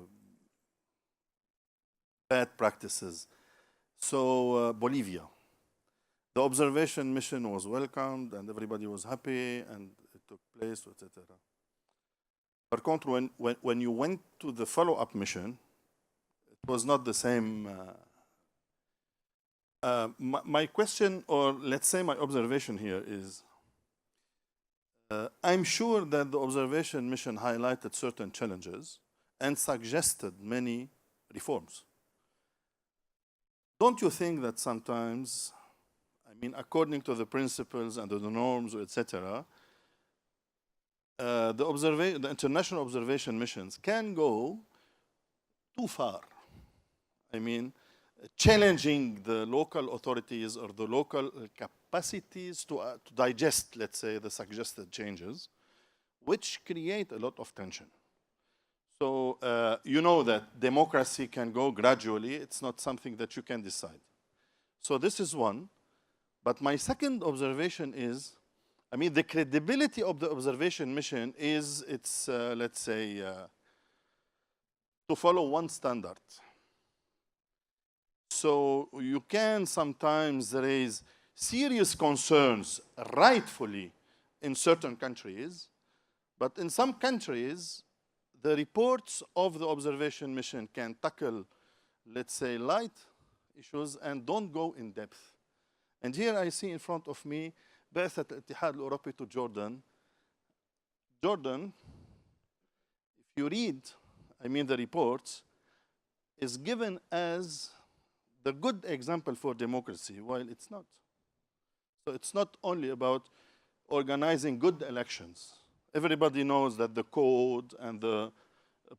bad practices. So Bolivia, the observation mission was welcomed, and everybody was happy, and it took place, etc. Par contre, when you went to the follow-up mission, it was not the same. My question, or let's say my observation here is, I'm sure that the observation mission highlighted certain challenges and suggested many reforms. Don't you think that sometimes, I mean, according to the principles and the norms, etc., the international observation missions can go too far? I mean, challenging the local authorities or the local capacities to digest, let's say, the suggested changes, which create a lot of tension. So you know that democracy can go gradually. It's not something that you can decide. So this is one. But my second observation is, I mean, the credibility of the observation mission is, it's, let's say, to follow one standard. So you can sometimes raise serious concerns, rightfully, in certain countries, but in some countries, the reports of the observation mission can tackle, let's say, light issues and don't go in depth. And here I see in front of me بعثة الاتحاد الأوروبي to Jordan. Jordan, if you read, the reports, is given as the good example for democracy, while it's not. So it's not only about organizing good elections. Everybody knows that the code and the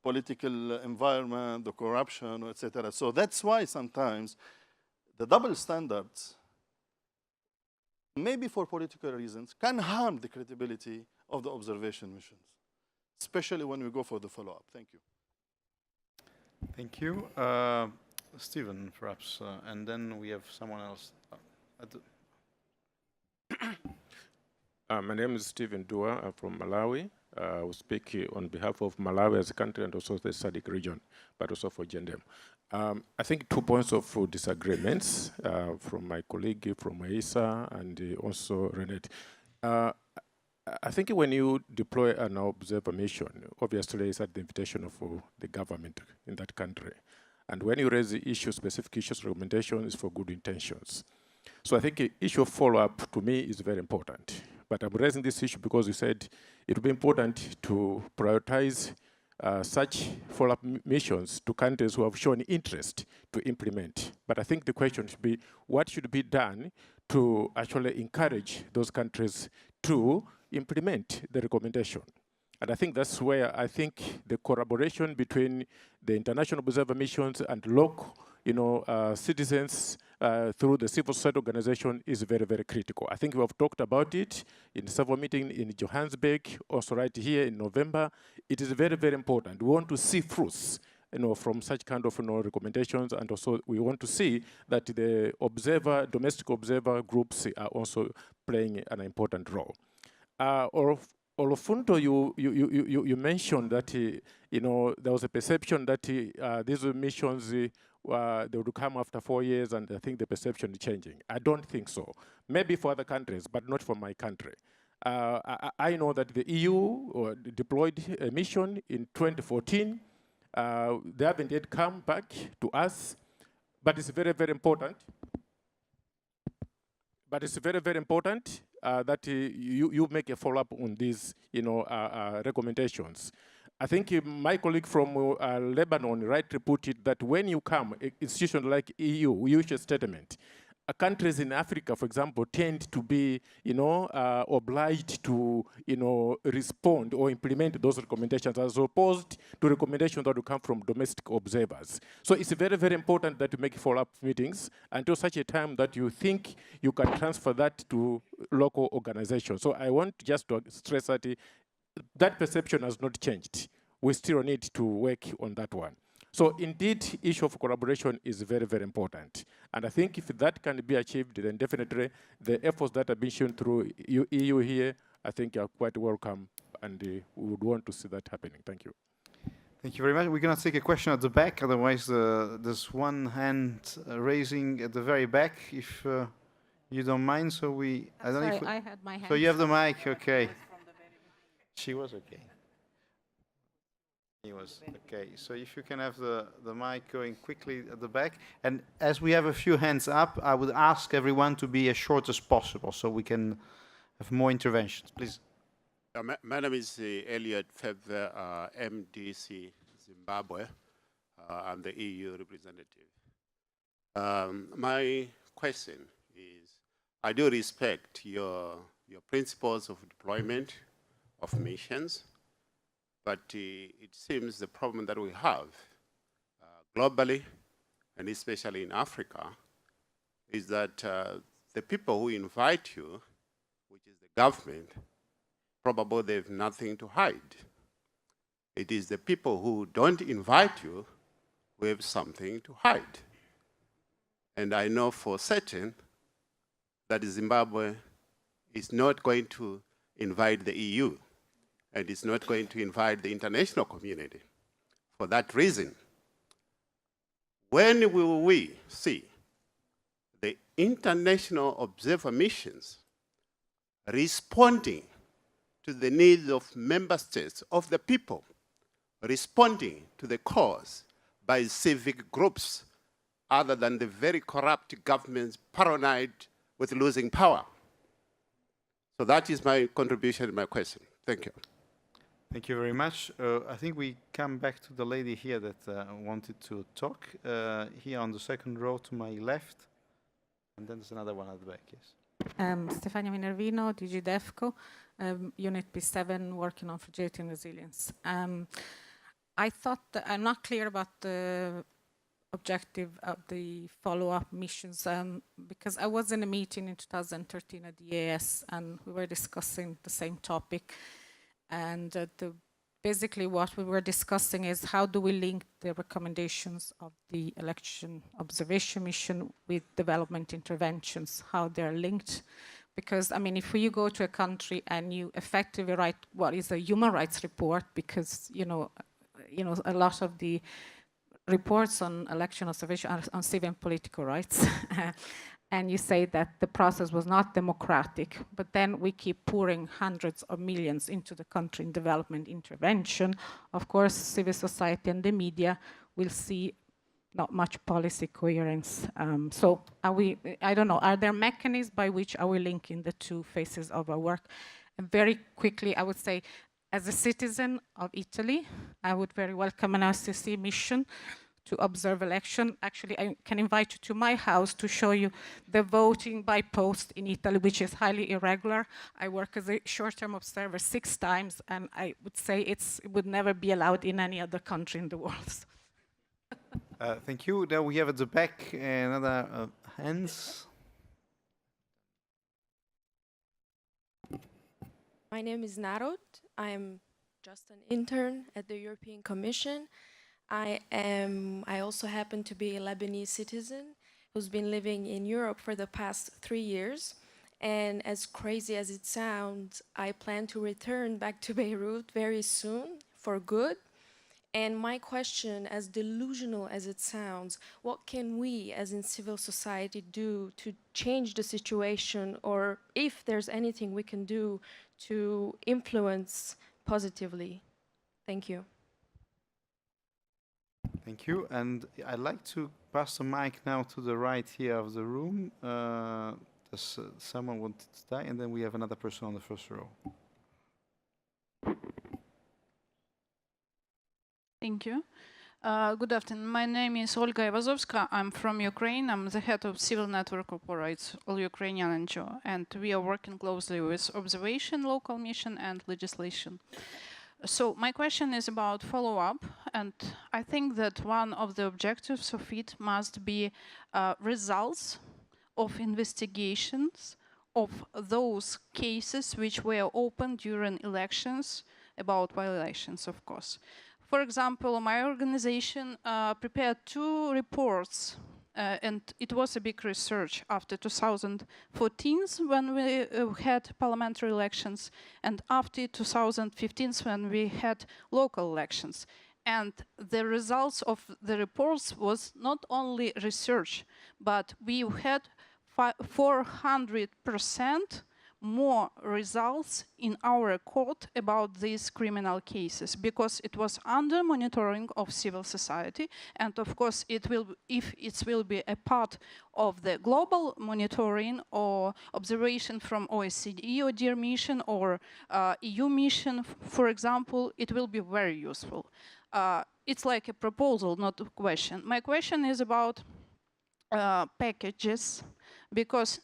political environment, the corruption, etc. So that's why sometimes the double standards, maybe for political reasons, can harm the credibility of the observation missions, especially when we go for the follow-up. Thank you. Thank you. Stephen, perhaps, and then we have someone else. My name is Stephen Dua. I'm from Malawi. I will speak on behalf of Malawi as a country and also the SADC region, but also for GENDEM. I think 2 points of disagreements from my colleague from Aisa and also Renette. I think when you deploy an observer mission, obviously it's at the invitation of the government in that country. And when you raise the issue, specific issues, recommendation is for good intentions. So I think the issue of follow-up to me is very important. But I'm raising this issue because you said it would be important to prioritize such follow-up missions to countries who have shown interest to implement. But I think the question should be, what should be done to actually encourage those countries to implement the recommendation? And I think that's where I think the collaboration between the international observer missions and local citizens through the civil society organization is very, very critical. I think we have talked about it in several meetings in Johannesburg, also right here in November. It is very, very important. We want to see fruits from such kind of recommendations, and also we want to see that the domestic observer groups are also playing an important role. Olofunto, you mentioned that there was a perception that these missions they would come after 4 years, and I think the perception is changing. I don't think so. Maybe for other countries, but not for my country. I know that the EU deployed a mission in 2014. They haven't yet come back to us, but it's very, very important. But it's very, very important that you make a follow-up on these, recommendations. I think my colleague from Lebanon rightly put it that when you come, institutions like EU, we issue a statement. Countries in Africa, for example, tend to be, obliged to, respond or implement those recommendations as opposed to recommendations that will come from domestic observers. So it's very, very important that you make follow-up meetings until such a time that you think you can transfer that to local organizations. So I want just to stress that that perception has not changed. We still need to work on that one. So indeed, issue of collaboration is very, very important. And I think if that can be achieved, then definitely the efforts that are being shown through EU here, I think are quite welcome, and we would want to see that happening. Thank you. Thank you very much. We're going to take a question at the back. Otherwise, there's one hand raising at the very back, if you don't mind. So I don't know if I had my hand. So you have the mic, okay. She was okay. He was okay. So if you can have the mic going quickly at the back. And as we have a few hands up, I would ask everyone to be as short as possible so we can have more interventions. Please. My name is Elliot Feather, MDC Zimbabwe. I'm the EU representative. My question is, I do respect your principles of deployment of missions, but it seems the problem that we have globally, and especially in Africa, is that the people who invite you, which is the government, probably they have nothing to hide. It is the people who don't invite you who have something to hide. And I know for certain that Zimbabwe is not going to invite the EU, and is not going to invite the international community. For that reason, when will we see the international observer missions responding to the needs of member states, of the people, responding to the cause by civic groups other than the very corrupt governments paranoid with losing power? So that is my contribution and my question. Thank you. Thank you very much. I think we come back to the lady here that wanted to talk. Here on the second row to my left. And then there's another one at the back, yes. Stefania Minervino, DG DEFCO, Unit P7, working on fragility and resilience. I thought that I'm not clear about the objective of the follow-up missions because I was in a meeting in 2013 at the EAS and we were discussing the same topic. And basically what we were discussing is how do we link the recommendations of the election observation mission with development interventions, how they're linked. Because, I mean, if you go to a country and you effectively write what is a human rights report, because, you know, a lot of the reports on election observation are on civil and political rights. And you say that the process was not democratic, but then we keep pouring hundreds of millions into the country in development intervention. Of course, civil society and the media will see not much policy coherence. So are we, I don't know, are there mechanisms by which are we linking the two phases of our work? And very quickly, I would say, as a citizen of Italy, I would very welcome an ICC mission to observe election. Actually, I can invite you to my house to show you the voting by post in Italy, which is highly irregular. I work as a short-term observer 6 times, and I would say it would never be allowed in any other country in the world. Thank you. Now we have at the back another hands. My name is Narod. I'm just an intern at the European Commission. I also happen to be a Lebanese citizen who's been living in Europe for the past 3 years. And as crazy as it sounds, I plan to return back to Beirut very soon for good. And my question, as delusional as it sounds, what can we as in civil society do to change the situation, or if there's anything we can do to influence positively? Thank you. Thank you. And I'd like to pass the mic now to the right here of the room. Does someone wanted to die? And then we have another person on the first row. Thank you. Good afternoon. My name is Olga Ivazovska. I'm from Ukraine. I'm the head of Civil Network Operates, All Ukrainian NGO, and we are working closely with observation, local mission, and legislation. So my question is about follow-up, and I think that one of the objectives of it must be results of investigations of those cases which were opened during elections, about violations, of course. For example, my organization prepared 2 reports, and it was a big research after 2014 when we had parliamentary elections, and after 2015 when we had local elections. And the results of the reports was not only research, but we had 400% more results in our court about these criminal cases, because it was under monitoring of civil society, and of course it will, if it will be a part of the global monitoring or observation from OECD or DEAR mission or EU mission, for example, it will be very useful. It's like a proposal, not a question. My question is about packages, because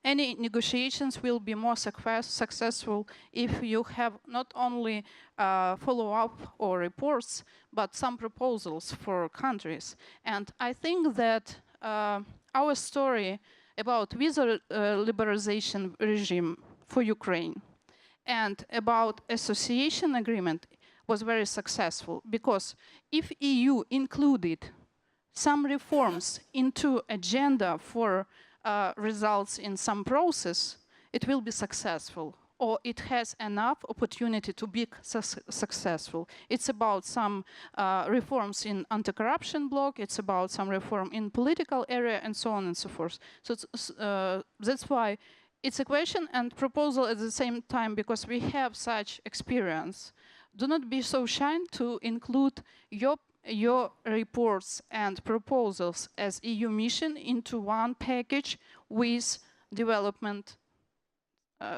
any negotiations will be more successful if you have not only follow-up or reports, but some proposals for countries. And I think that our story about visa liberalization regime for Ukraine and about association agreement was very successful, because if EU included some reforms into agenda for results in some process, it will be successful, or it has enough opportunity to be successful. It's about some reforms in anti-corruption bloc, it's about some reform in political area, and so on and so forth. So that's why it's a question and proposal at the same time, because we have such experience. Do not be so shy to include your reports and proposals as EU mission into one package with development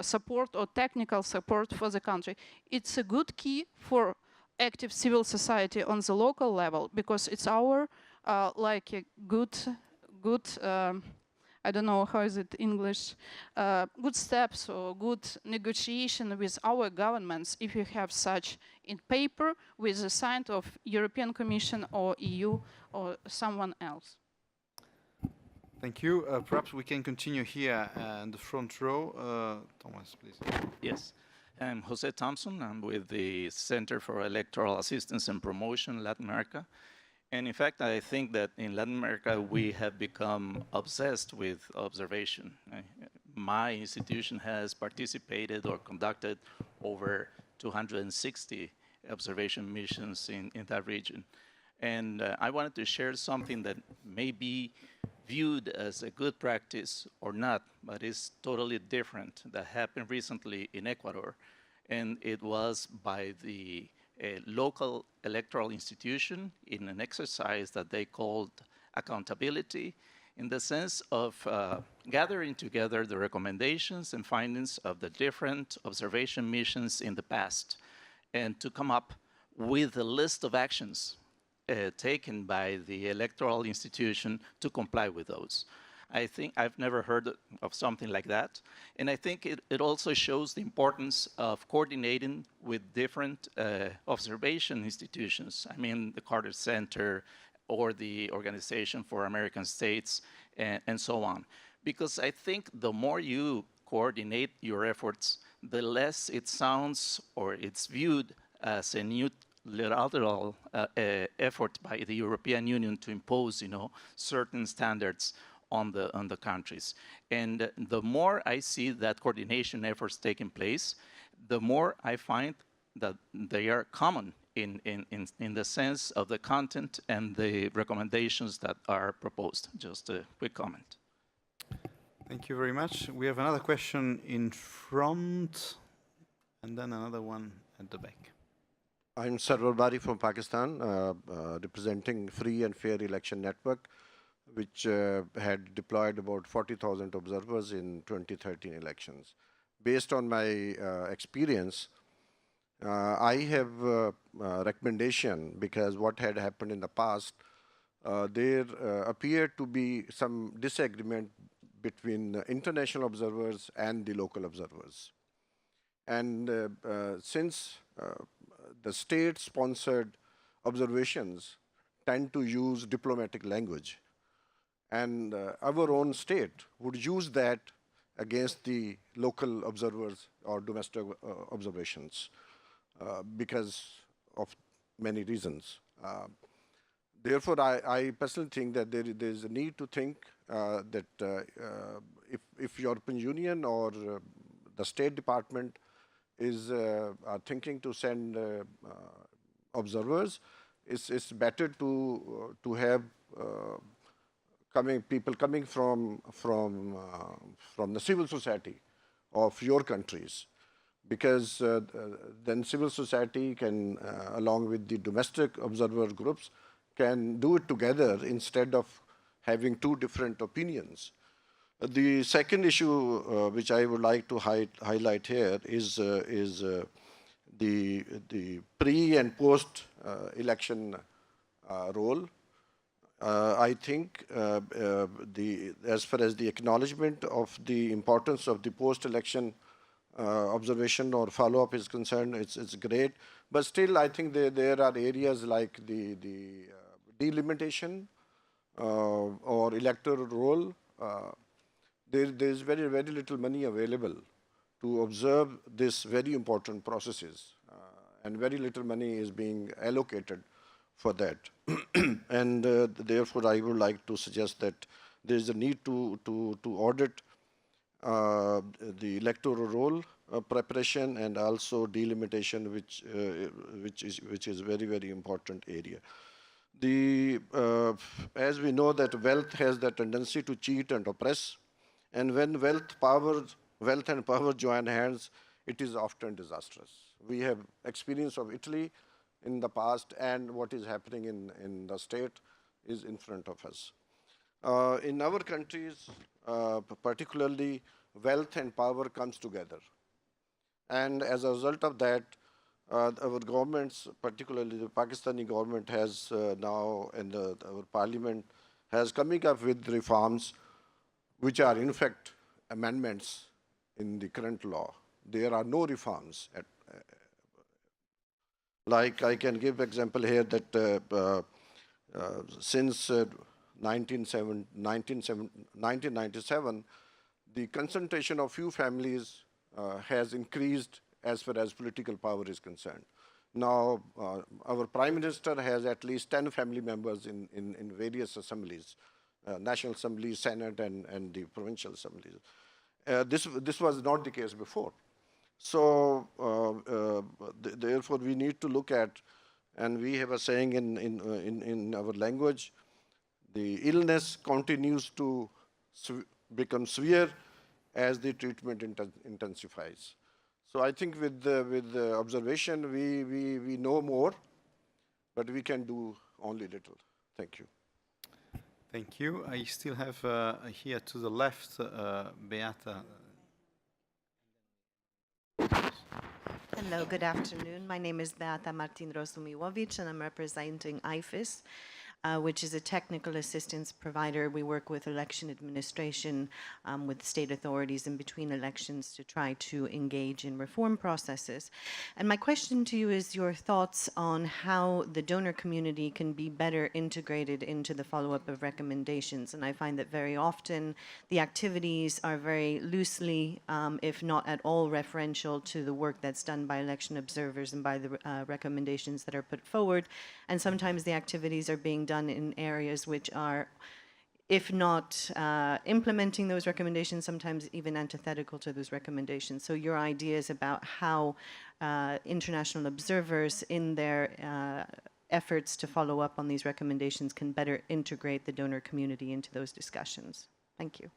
support or technical support for the country. It's a good key for active civil society on the local level, because it's our like a good I don't know how is it English, good steps or good negotiation with our governments if you have such in paper with the sign of European Commission or EU or someone else. Thank you. Perhaps we can continue here in the front row. Thomas, please. Yes. I'm Jose Thompson. I'm with the Center for Electoral Assistance and Promotion, Latin America. And in fact, I think that in Latin America, we have become obsessed with observation. My institution has participated or conducted over 260 observation missions in that region. And I wanted to share something that may be viewed as a good practice or not, but is totally different, that happened recently in Ecuador. And it was by the local electoral institution in an exercise that they called accountability, in the sense of gathering together the recommendations and findings of the different observation missions in the past, and to come up with a list of actions taken by the electoral institution to comply with those. I think I've never heard of something like that. And I think it also shows the importance of coordinating with different observation institutions. I mean, the Carter Center or the Organization for American States and so on. Because I think the more you coordinate your efforts, the less it sounds or it's viewed as a unilateral effort by the European Union to impose, certain standards on the countries. And the more I see that coordination efforts taking place, the more I find that they are common in the sense of the content and the recommendations that are proposed. Just a quick comment. Thank you very much. We have another question in front, and then another one at the back. I'm Sarwar Bari from Pakistan, representing Free and Fair Election Network, which had deployed about 40,000 observers in 2013 elections. Based on my experience, I have a recommendation, because what had happened in the past, there appeared to be some disagreement between international observers and the local observers. And since the state-sponsored observations tend to use diplomatic language, and our own state would use that against the local observers or domestic observations because of many reasons. Therefore, I personally think that there is a need to think that if European Union or the State Department is thinking to send observers, it's better to have people coming from the civil society of your countries, because then civil society can, along with the domestic observer groups, can do it together instead of having two different opinions. The second issue which I would like to highlight here is the pre and post election role. I think as far as the acknowledgement of the importance of the post-election observation or follow-up is concerned, it's great. But still, I think there are areas like the delimitation or electoral roll. There's very little money available to observe these very important processes, and very little money is being allocated for that. And therefore, I would like to suggest that there is a need to audit the electoral roll preparation and also delimitation, which is very important area. As we know that wealth has the tendency to cheat and oppress, and when wealth and power join hands, it is often disastrous. We have experience of Italy in the past, and what is happening in the state is in front of us. In our countries, particularly, wealth and power comes together. And as a result of that, our governments, particularly the Pakistani government, has now, and our parliament, has coming up with reforms which are in fact amendments in the current law. There are no reforms. Like I can give example here that since 1997, the concentration of few families has increased as far as political power is concerned. Now, our Prime Minister has at least 10 family members in various assemblies, National Assembly, Senate, and the provincial assemblies. This was not the case before. So, therefore, we need to look at, and we have a saying in our language, the illness continues to become severe as the treatment intensifies. So I think with the observation, we know more, but we can do only little. Thank you. Thank you. I still have here to the left, Beata. Hello, good afternoon. My name is Beata Martin Rozumiłowicz, and I'm representing IFIS, which is a technical assistance provider. We work with election administration, with state authorities in between elections to try to engage in reform processes. And my question to you is your thoughts on how the donor community can be better integrated into the follow-up of recommendations. And I find that very often the activities are very loosely, if not at all, referential to the work that's done by election observers and by the recommendations that are put forward. And sometimes the activities are being done in areas which are, if not implementing those recommendations, sometimes even antithetical to those recommendations. So your ideas about how international observers in their efforts to follow up on these recommendations can better integrate the donor community into those discussions. Thank you.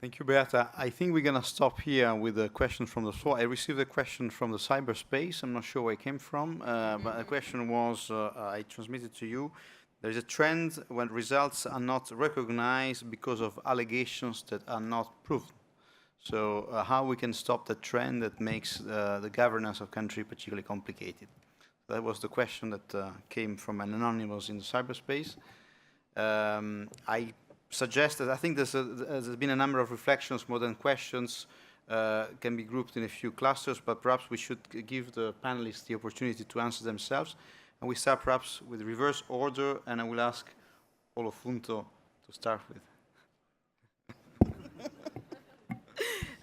Thank you, Beata. I think we're going to stop here with a question from the floor. I received a question from the cyberspace. I'm not sure where it came from, but the question was, I transmitted to you. There's a trend when results are not recognized because of allegations that are not proven. So how we can stop the trend that makes the governance of country particularly complicated? That was the question that came from an anonymous in the cyberspace. I suggest that I think there's been a number of reflections more than questions, can be grouped in a few clusters, but perhaps we should give the panelists the opportunity to answer themselves. And we start perhaps with reverse order, and I will ask Olofunto to start with.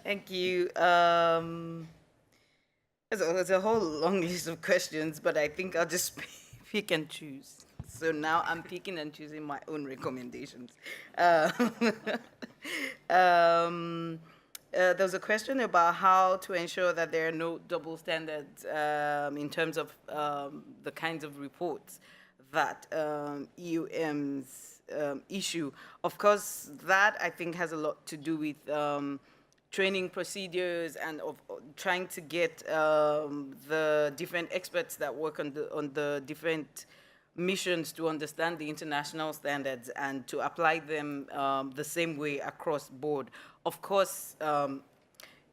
Thank you. There's a whole long list of questions, but I think I'll just pick and choose. So now I'm picking and choosing my own recommendations. There was a question about how to ensure that there are no double standards in terms of the kinds of reports that EUMs issue. Of course, that I think has a lot to do with training procedures and of trying to get the different experts that work on the different missions to understand the international standards and to apply them the same way across board. Of course,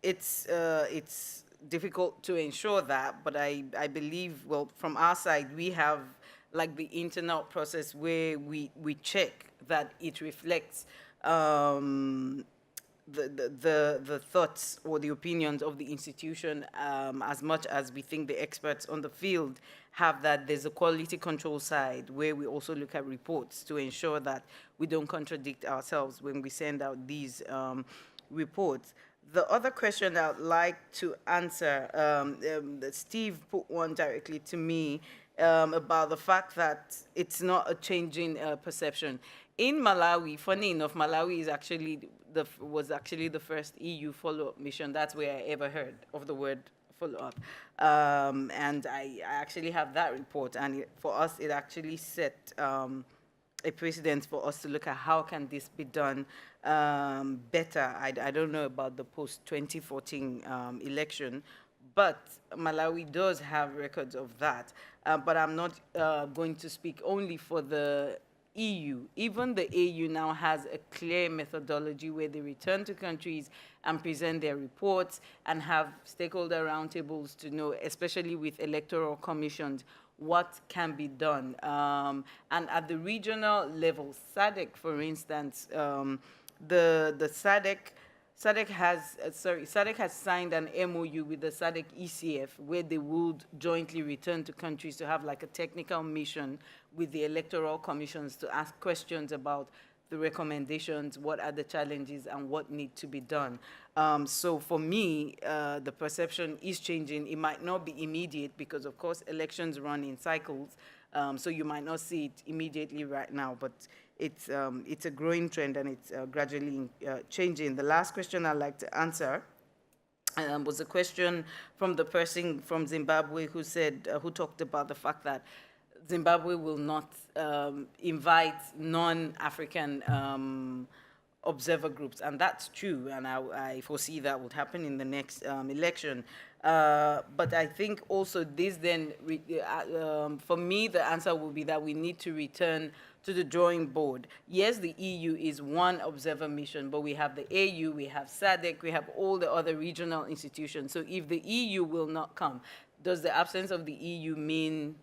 it's difficult to ensure that, but I believe, well, from our side, we have like the internal process where we check that it reflects the thoughts or the opinions of the institution as much as we think the experts on the field have that. There's a quality control side where we also look at reports to ensure that we don't contradict ourselves when we send out these reports. The other question I'd like to answer, Steve put one directly to me about the fact that it's not a changing perception. In Malawi, funny enough, Malawi is was actually the first EU follow-up mission. That's where I ever heard of the word follow-up. And I actually have that report, and for us, it actually set a precedent for us to look at how can this be done better. I don't know about the post-2014 election, but Malawi does have records of that. But I'm not going to speak only for the EU. Even the AU now has a clear methodology where they return to countries and present their reports and have stakeholder roundtables to know, especially with electoral commissions, what can be done. And at the regional level, SADC, for instance, the SADC has signed an MOU with the SADC ECF where they would jointly return to countries to have like a technical mission with the electoral commissions to ask questions about the recommendations, what are the challenges, and what need to be done. So for me, the perception is changing. It might not be immediate because, of course, elections run in cycles, so you might not see it immediately right now, but it's a growing trend and it's gradually changing. The last question I'd like to answer was a question from the person from Zimbabwe who said, who talked about the fact that Zimbabwe will not invite non-African observer groups, and that's true, and I foresee that would happen in the next election. But I think also this then, for me, the answer will be that we need to return to the drawing board. Yes, the EU is one observer mission, but we have the AU, we have SADC, we have all the other regional institutions. So if the EU will not come, does the absence of the EU mean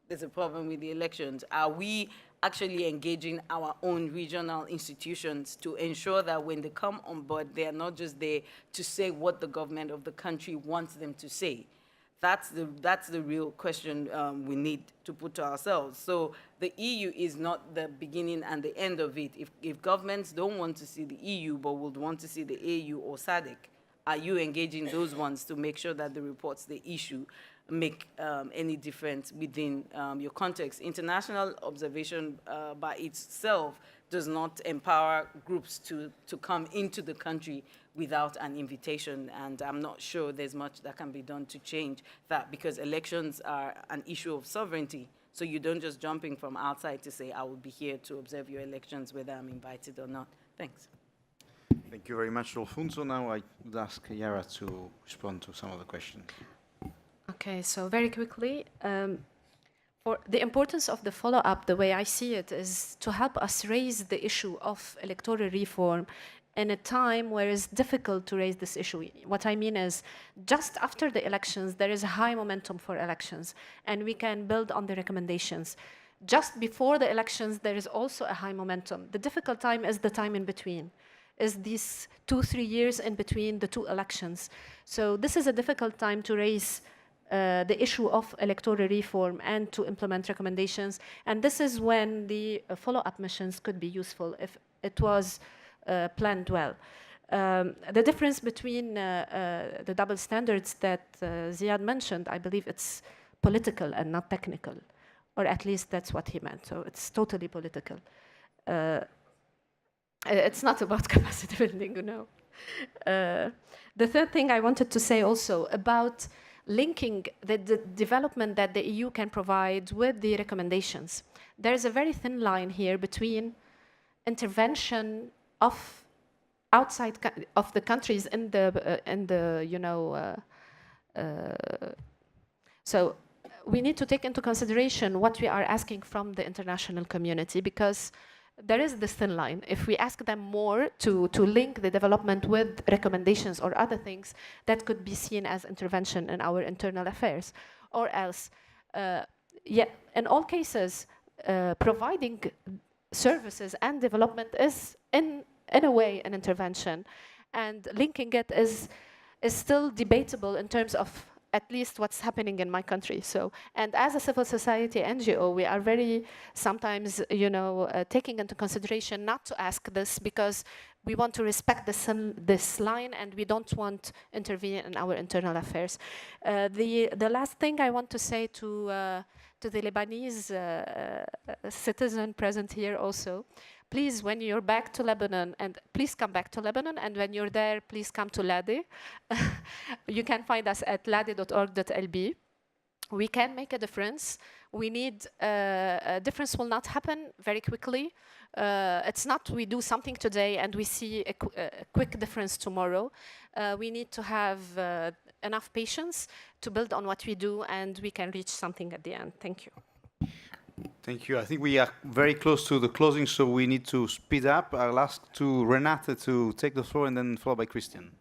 there's a problem with the elections? Are we actually engaging our own regional institutions to ensure that when they come on board, they are not just there to say what the government of the country wants them to say? That's the real question we need to put to ourselves. So the EU is not the beginning and the end of it. If governments don't want to see the EU but would want to see the AU or SADC, are you engaging those ones to make sure that the reports they issue make any difference within your context? International observation by itself does not empower groups to come into the country without an invitation, and I'm not sure there's much that can be done to change that, because elections are an issue of sovereignty. So you don't just jump in from outside to say, I will be here to observe your elections whether I'm invited or not. Thanks. Thank you very much, Alfonso. Now I would ask Yara to respond to some of the questions. Okay, so very quickly, for the importance of the follow-up, the way I see it, is to help us raise the issue of electoral reform in a time where it's difficult to raise this issue. What I mean is, just after the elections, there is a high momentum for elections, and we can build on the recommendations. Just before the elections, there is also a high momentum. The difficult time is the time in between, is these 2-3 years in between the two elections. So this is a difficult time to raise the issue of electoral reform and to implement recommendations. And this is when the follow-up missions could be useful if it was planned well. The difference between the double standards that Ziad mentioned, I believe it's political and not technical, or at least that's what he meant. So it's totally political. It's not about capacity building, you know. The third thing I wanted to say also about linking the development that the EU can provide with the recommendations. There's a very thin line here between intervention of outside of the countries in the you know. So we need to take into consideration what we are asking from the international community, because there is this thin line. If we ask them more to link the development with recommendations or other things, that could be seen as intervention in our internal affairs. Or else, yeah, in all cases, providing services and development is in a way an intervention, and linking it is still debatable in terms of at least what's happening in my country. So, and as a civil society NGO, we are very sometimes, you know, taking into consideration not to ask this, because we want to respect this line and we don't want to intervene in our internal affairs. The last thing I want to say to the Lebanese citizen present here also, please, when you're back to Lebanon, and please come back to Lebanon, and when you're there, please come to LADE. You can find us at lade.org.lb. We can make a difference. We need, a difference will not happen very quickly. It's not we do something today and we see a quick difference tomorrow. We need to have enough patience to build on what we do, and we can reach something at the end. Thank you. Thank you. I think we are very close to the closing, so we need to speed up. I'll ask to Renate to take the floor and then followed by Christian.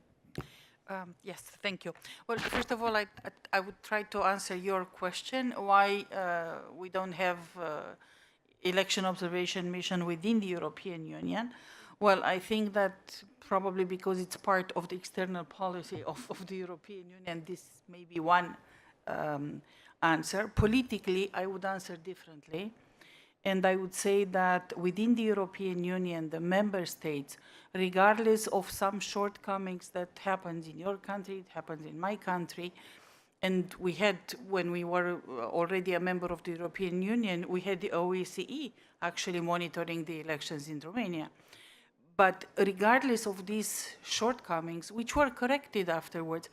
Yes, thank you. Well, first of all, I would try to answer your question, why we don't have election observation mission within the European Union. Well, I think that probably because it's part of the external policy of the European Union, this may be one answer. Politically, I would answer differently. And I would say that within the European Union, the member states, regardless of some shortcomings that happens in your country, it happens in my country, and we had, when we were already a member of the European Union, we had the OSCE actually monitoring the elections in Romania. But regardless of these shortcomings, which were corrected afterwards,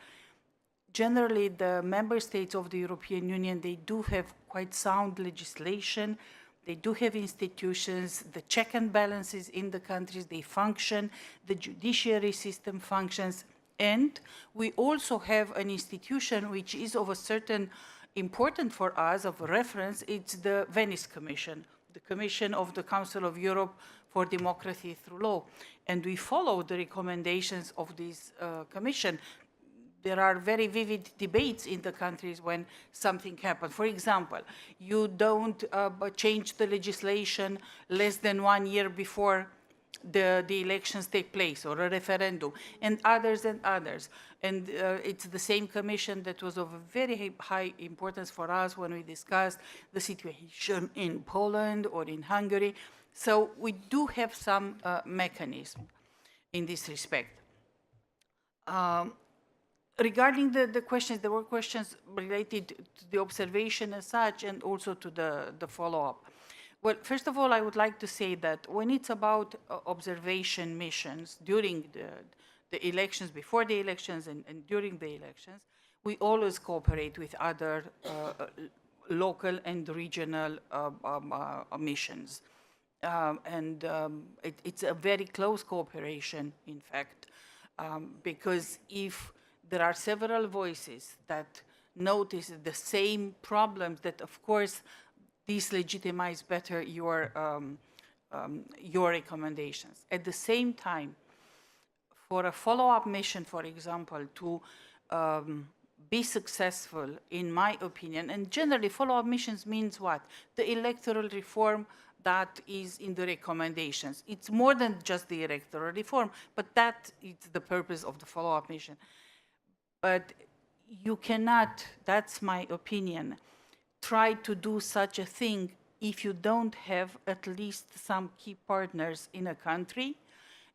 generally the member states of the European Union, they do have quite sound legislation. They do have institutions, the check and balances in the countries, they function, the judiciary system functions, and we also have an institution which is of a certain importance for us, of reference, it's the Venice Commission, the Commission of the Council of Europe for Democracy Through Law. And we follow the recommendations of this commission. There are very vivid debates in the countries when something happens. For example, you don't change the legislation less than 1 year before the elections take place, or a referendum, and others and others. And it's the same commission that was of very high importance for us when we discussed the situation in Poland or in Hungary. So we do have some mechanism in this respect. Regarding the questions, there were questions related to the observation as such and also to the follow-up. Well, first of all, I would like to say that when it's about observation missions during the elections, before the elections and during the elections, we always cooperate with other local and regional missions. It's a very close cooperation, in fact, because if there are several voices that notice the same problems, that of course these legitimize better your recommendations. At the same time, for a follow-up mission, for example, to be successful, in my opinion, and generally follow-up missions means what? The electoral reform that is in the recommendations. It's more than just the electoral reform, but that is the purpose of the follow-up mission. But you cannot, that's my opinion, try to do such a thing if you don't have at least some key partners in a country.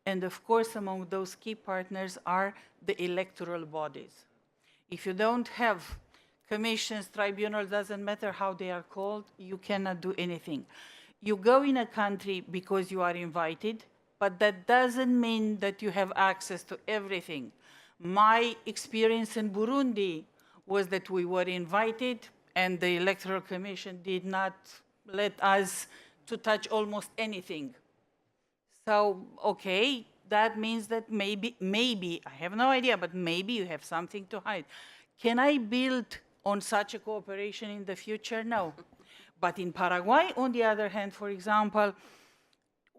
And of course, among those key partners are the electoral bodies. If you don't have commissions, tribunals, doesn't matter how they are called, you cannot do anything. You go in a country because you are invited, but that doesn't mean that you have access to everything. My experience in Burundi was that we were invited and the Electoral Commission did not let us to touch almost anything. So, okay, that means that maybe, I have no idea, but maybe you have something to hide. Can I build on such a cooperation in the future? No. But in Paraguay, on the other hand, for example,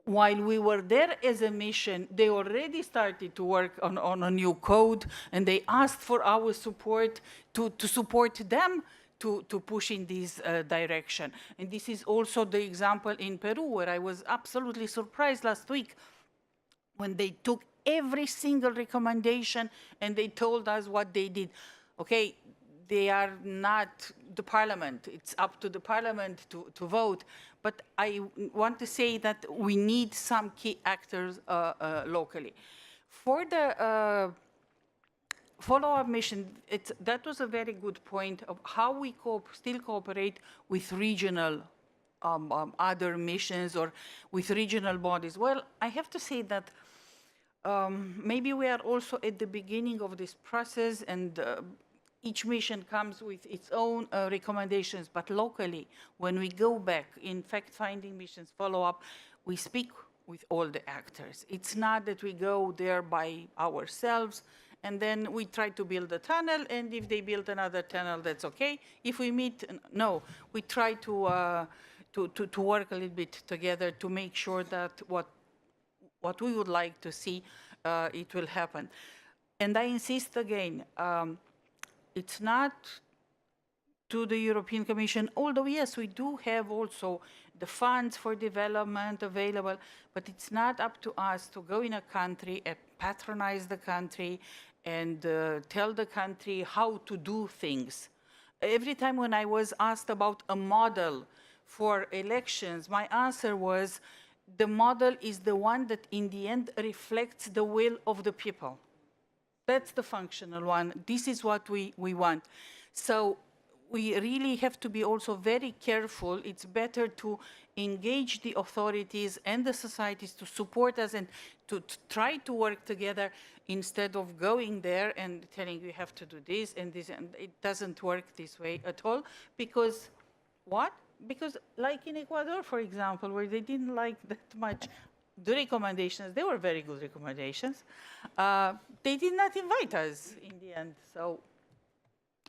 while we were there as a mission, they already started to work on a new code, and they asked for our support to support them to push in this direction. And this is also the example in Peru, where I was absolutely surprised last week when they took every single recommendation and they told us what they did. Okay, they are not the parliament. It's up to the parliament to vote. But I want to say that we need some key actors locally. For the follow-up mission, that was a very good point of how we still cooperate with regional other missions or with regional bodies. Well, I have to say that maybe we are also at the beginning of this process, and each mission comes with its own recommendations, but locally, when we go back in fact-finding missions, follow-up, we speak with all the actors. It's not that we go there by ourselves, and then we try to build a tunnel, and if they build another tunnel, that's okay. If we meet, no, we try to to work a little bit together to make sure that what we would like to see, it will happen. And I insist again, it's not to the European Commission, although yes, we do have also the funds for development available, but it's not up to us to go in a country and patronize the country and tell the country how to do things. Every time when I was asked about a model for elections, my answer was, the model is the one that in the end reflects the will of the people. That's the functional one. This is what we want. So we really have to be also very careful. It's better to engage the authorities and the societies to support us and to try to work together instead of going there and telling you have to do this and this, and it doesn't work this way at all. Because what? Because like in Ecuador, for example, where they didn't like that much the recommendations, they were very good recommendations. They did not invite us in the end. So,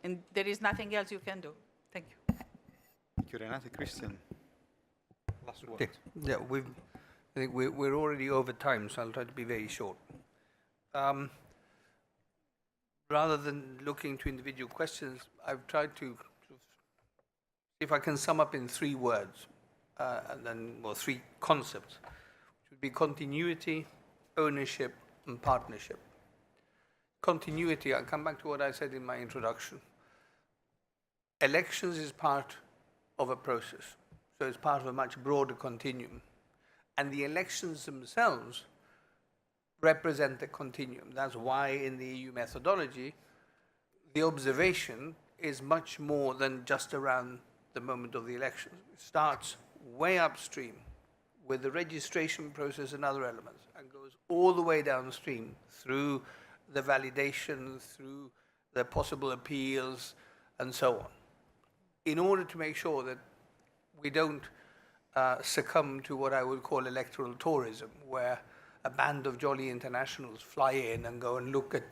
and there is nothing else you can do. Thank you. Thank you, Renate. Christian, last word. Okay. Yeah, I think we're already over time, so I'll try to be very short. Rather than looking to individual questions, I've tried to, if I can sum up in 3 words, and then, well, 3 concepts, which would be continuity, ownership, and partnership. Continuity, I'll come back to what I said in my introduction. Elections is part of a process, so it's part of a much broader continuum. And the elections themselves represent the continuum. That's why in the EU methodology, the observation is much more than just around the moment of the election. It starts way upstream with the registration process and other elements and goes all the way downstream through the validation, through the possible appeals, and so on, in order to make sure that we don't succumb to what I would call electoral tourism, where a band of jolly internationals fly in and go and look at,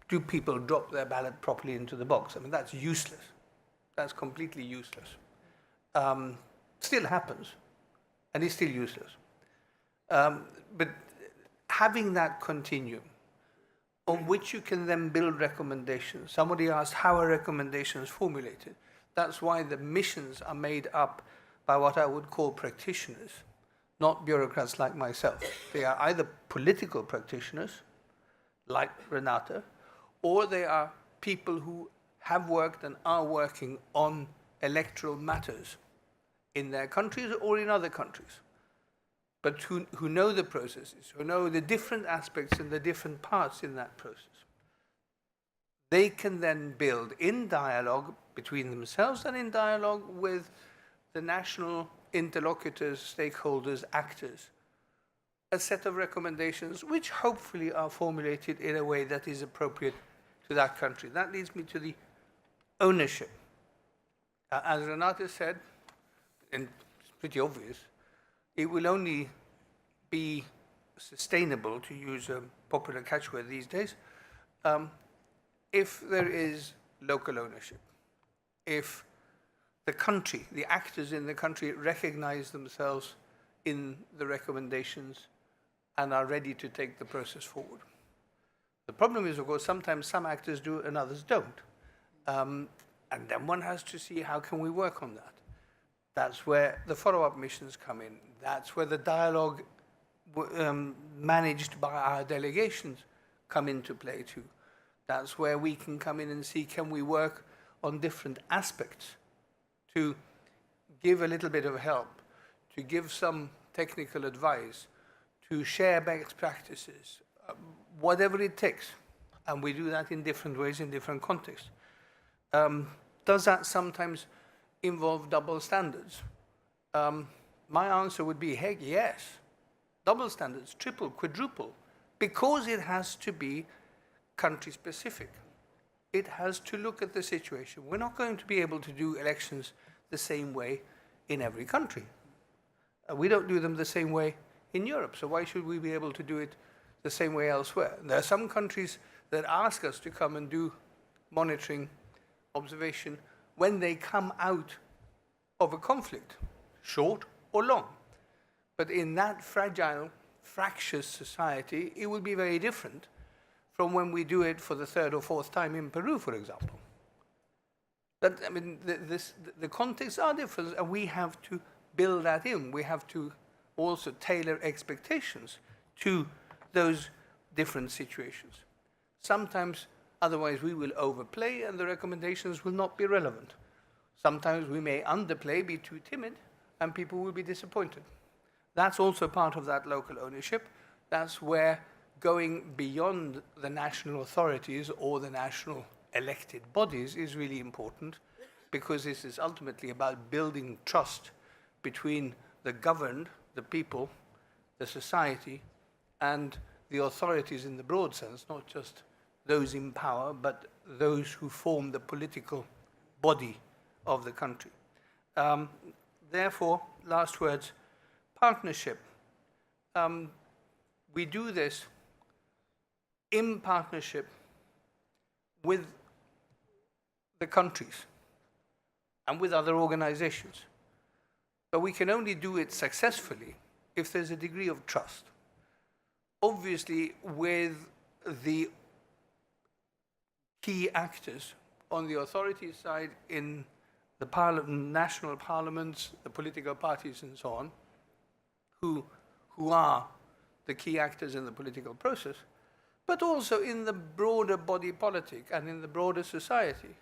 do people drop their ballot properly into the box? I mean, that's useless. That's completely useless. Still happens, and it's still useless. But having that continuum on which you can then build recommendations. Somebody asked, how are recommendations formulated? That's why the missions are made up by what I would call practitioners, not bureaucrats like myself. They are either political practitioners, like Renata, or they are people who have worked and are working on electoral matters in their countries or in other countries, but who know the processes, who know the different aspects and the different parts in that process. They can then build in dialogue between themselves and in dialogue with the national interlocutors, stakeholders, actors, a set of recommendations which hopefully are formulated in a way that is appropriate to that country. That leads me to the ownership. As Renata said, and it's pretty obvious, it will only be sustainable, to use a popular catchword these days, if there is local ownership. If the country, the actors in the country recognize themselves in the recommendations and are ready to take the process forward. The problem is, of course, sometimes some actors do and others don't. And then one has to see how can we work on that. That's where the follow-up missions come in. That's where the dialogue managed by our delegations come into play too. That's where we can come in and see, can we work on different aspects to give a little bit of help, to give some technical advice, to share best practices, whatever it takes. And we do that in different ways, in different contexts. Does that sometimes involve double standards? My answer would be, heck, yes. Double standards, triple, quadruple, because it has to be country-specific. It has to look at the situation. We're not going to be able to do elections the same way in every country. We don't do them the same way in Europe, so why should we be able to do it the same way elsewhere? There are some countries that ask us to come and do monitoring, observation, when they come out of a conflict. short or long. But in that fragile, fractious society, it will be very different from when we do it for the third or fourth time in Peru, for example. But I mean, the contexts are different, and we have to build that in. We have to also tailor expectations to those different situations. Sometimes, otherwise, we will overplay, and the recommendations will not be relevant. Sometimes we may underplay, be too timid, and people will be disappointed. That's also part of that local ownership. That's where going beyond the national authorities or the national elected bodies is really important, because this is ultimately about building trust between the governed, the people, the society, and the authorities in the broad sense, not just those in power, but those who form the political body of the country. Therefore, last words, partnership. We do this in partnership with the countries and with other organizations. But we can only do it successfully if there's a degree of trust. Obviously, with the key actors on the authorities side in the national parliaments, the political parties and so on, who are the key actors in the political process, but also in the broader body politic and in the broader society.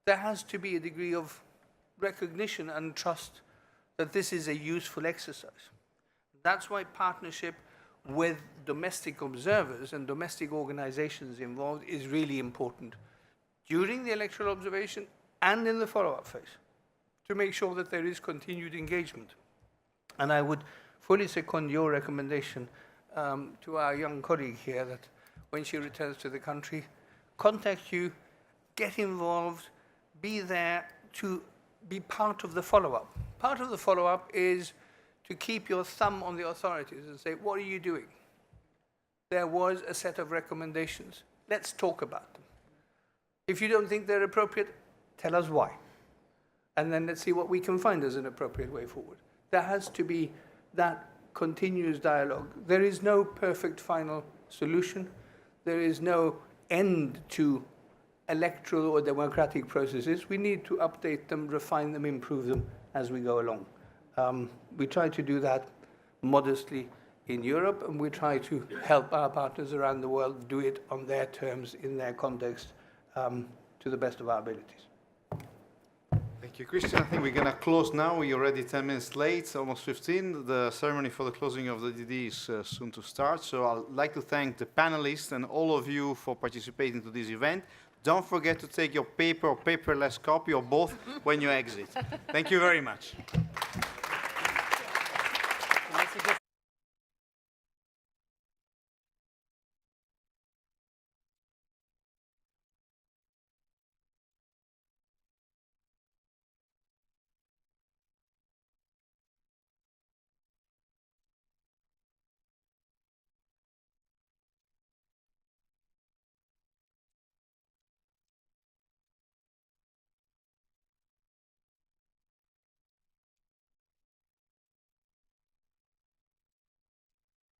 There has to be a degree of recognition and trust that this is a useful exercise. That's why partnership with domestic observers and domestic organizations involved is really important during the electoral observation and in the follow-up phase, to make sure that there is continued engagement. And I would fully second your recommendation to our young colleague here that when she returns to the country, contact you, get involved, be there to be part of the follow-up. Part of the follow-up is to keep your thumb on the authorities and say, what are you doing? There was a set of recommendations. Let's talk about them. If you don't think they're appropriate, tell us why. And then let's see what we can find as an appropriate way forward. There has to be that continuous dialogue. There is no perfect final solution. There is no end to electoral or democratic processes. We need to update them, refine them, improve them as we go along. We try to do that modestly in Europe, and we try to help our partners around the world do it on their terms, in their context, to the best of our abilities. Thank you, Christian. I think we're going to close now. We're already 10 minutes late, almost 15. The ceremony for the closing of the DD is soon to start. So I'd like to thank the panelists and all of you for participating to this event. Don't forget to take your paper or paperless copy or both when you exit. Thank you very much.